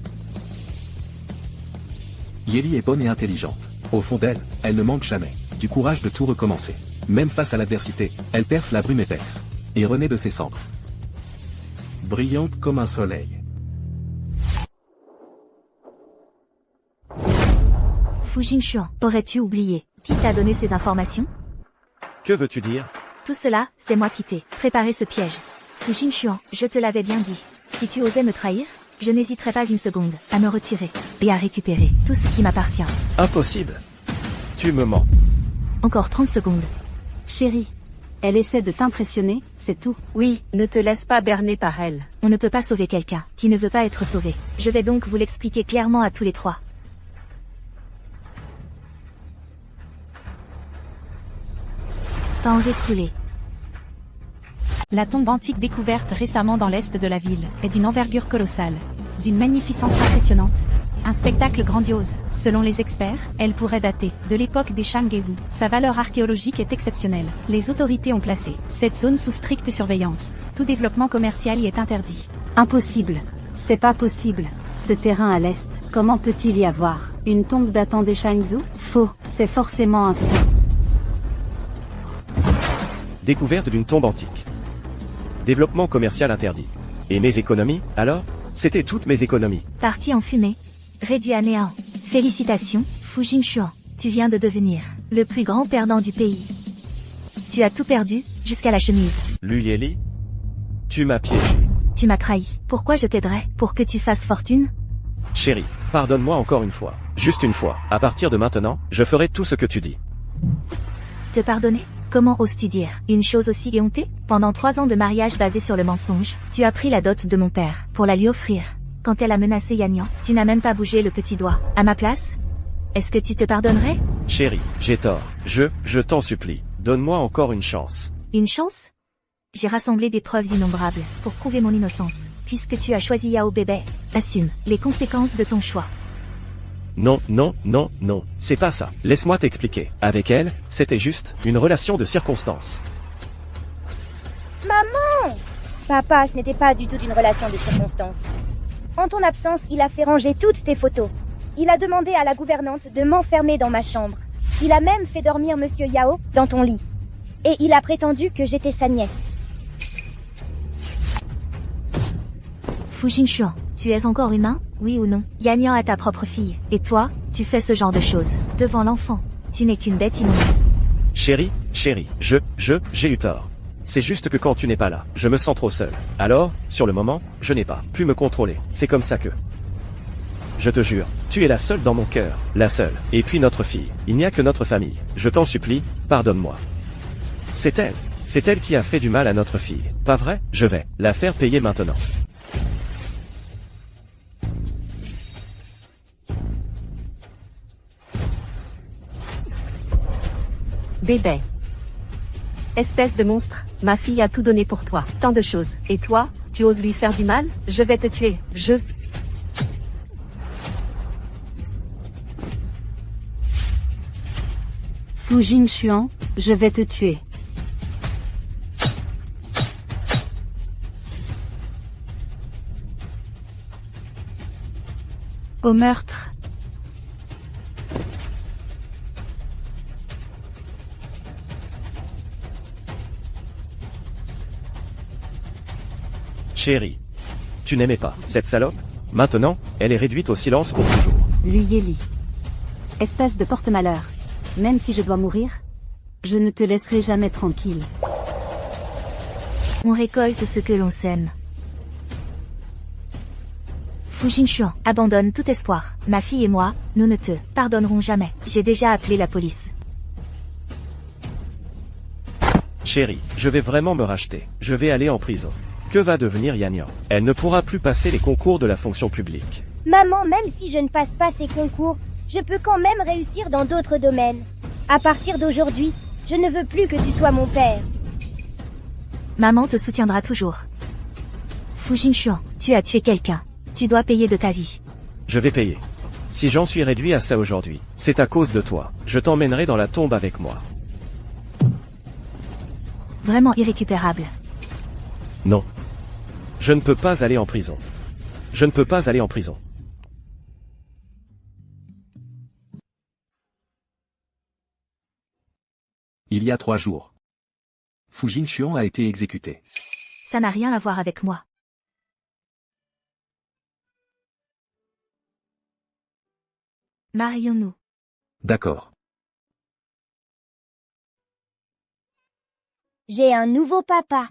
Yeli est bonne et intelligente. Au fond d'elle, elle ne manque jamais du courage de tout recommencer. Même face à l'adversité, elle perce la brume épaisse et renaît de ses cendres. Brillante comme un soleil. Fu Jinxian, aurais-tu oublié qui t'a donné ces informations? Que veux-tu dire? Tout cela, c'est moi qui t'ai préparé ce piège. Fu Jinxian, je te l'avais bien dit. Si tu osais me trahir, je n'hésiterai pas une seconde à me retirer et à récupérer tout ce qui m'appartient. Impossible. Tu me mens. Encore 30 secondes. Chérie, elle essaie de t'impressionner, c'est tout. Oui, ne te laisse pas berner par elle. On ne peut pas sauver quelqu'un qui ne veut pas être sauvé. Je vais donc vous l'expliquer clairement à tous les trois. Temps écoulé. La tombe antique découverte récemment dans l'est de la ville est d'une envergure colossale, d'une magnificence impressionnante. Un spectacle grandiose. Selon les experts, elle pourrait dater de l'époque des Shang-Gezu. Sa valeur archéologique est exceptionnelle. Les autorités ont placé cette zone sous stricte surveillance. Tout développement commercial y est interdit. Impossible. C'est pas possible. Ce terrain à l'est, comment peut-il y avoir une tombe datant des Shang-Gezu? Faux, c'est forcément un faux. Découverte d'une tombe antique. Développement commercial interdit. Et mes économies, alors? C'était toutes mes économies. Parti en fumée. Réduit à néant. Félicitations, Fu Jinxian. Tu viens de devenir le plus grand perdant du pays. Tu as tout perdu, jusqu'à la chemise. Luyeli, tu m'as piégé. Tu m'as trahi. Pourquoi je t'aiderais? Pour que tu fasses fortune? Chérie, pardonne-moi encore une fois. Juste une fois. À partir de maintenant, je ferai tout ce que tu dis. Te pardonner? Comment oses-tu dire une chose aussi éhontée? Pendant 3 ans de mariage basé sur le mensonge, tu as pris la dot de mon père, pour la lui offrir. Quand elle a menacé Yannian, tu n'as même pas bougé le petit doigt. À ma place? Est-ce que tu te pardonnerais? Chérie, j'ai tort. Je t'en supplie. Donne-moi encore une chance. Une chance? J'ai rassemblé des preuves innombrables, pour prouver mon innocence. Puisque tu as choisi Yao bébé, assume les conséquences de ton choix. Non, non, non, non, c'est pas ça. Laisse-moi t'expliquer. Avec elle, c'était juste une relation de circonstances. Maman! Papa, ce n'était pas du tout une relation de circonstances. En ton absence, il a fait ranger toutes tes photos. Il a demandé à la gouvernante de m'enfermer dans ma chambre. Il a même fait dormir Monsieur Yao dans ton lit. Et il a prétendu que j'étais sa nièce. Fu Jinshuan, tu es encore humain, oui ou non? Yannian a ta propre fille. Et toi, tu fais ce genre de choses, devant l'enfant. Tu n'es qu'une bête inondée. Chérie, j'ai eu tort. C'est juste que quand tu n'es pas là, je me sens trop seul. Alors, sur le moment, je n'ai pas pu me contrôler. C'est comme ça que... Je te jure, tu es la seule dans mon cœur. La seule. Et puis notre fille. Il n'y a que notre famille. Je t'en supplie, pardonne-moi. C'est elle qui a fait du mal à notre fille. Pas vrai? Je vais la faire payer maintenant. Bébé. Espèce de monstre, ma fille a tout donné pour toi. Tant de choses. Et toi, tu oses lui faire du mal? Je vais te tuer. Fu Jinshuan, je vais te tuer. Au meurtre. Chérie, tu n'aimais pas cette salope? Maintenant, elle est réduite au silence pour toujours. Luyeli. Espèce de porte-malheur. Même si je dois mourir, je ne te laisserai jamais tranquille. On récolte ce que l'on sème. Fu Jinshuan, abandonne tout espoir. Ma fille et moi, nous ne te pardonnerons jamais. J'ai déjà appelé la police. Chérie, je vais vraiment me racheter. Je vais aller en prison. Que va devenir Yannian? Elle ne pourra plus passer les concours de la fonction publique. Maman, même si je ne passe pas ces concours, je peux quand même réussir dans d'autres domaines. À partir d'aujourd'hui, je ne veux plus que tu sois mon père. Maman te soutiendra toujours. Fu Jinshuan, tu as tué quelqu'un. Tu dois payer de ta vie. Je vais payer. Si j'en suis réduit à ça aujourd'hui, c'est à cause de toi. Je t'emmènerai dans la tombe avec moi. Vraiment irrécupérable. Non. Je ne peux pas aller en prison. Je ne peux pas aller en prison. Il y a 3 jours. Fu Jinshuan a été exécuté. Ça n'a rien à voir avec moi. Marions-nous. D'accord. J'ai un nouveau papa.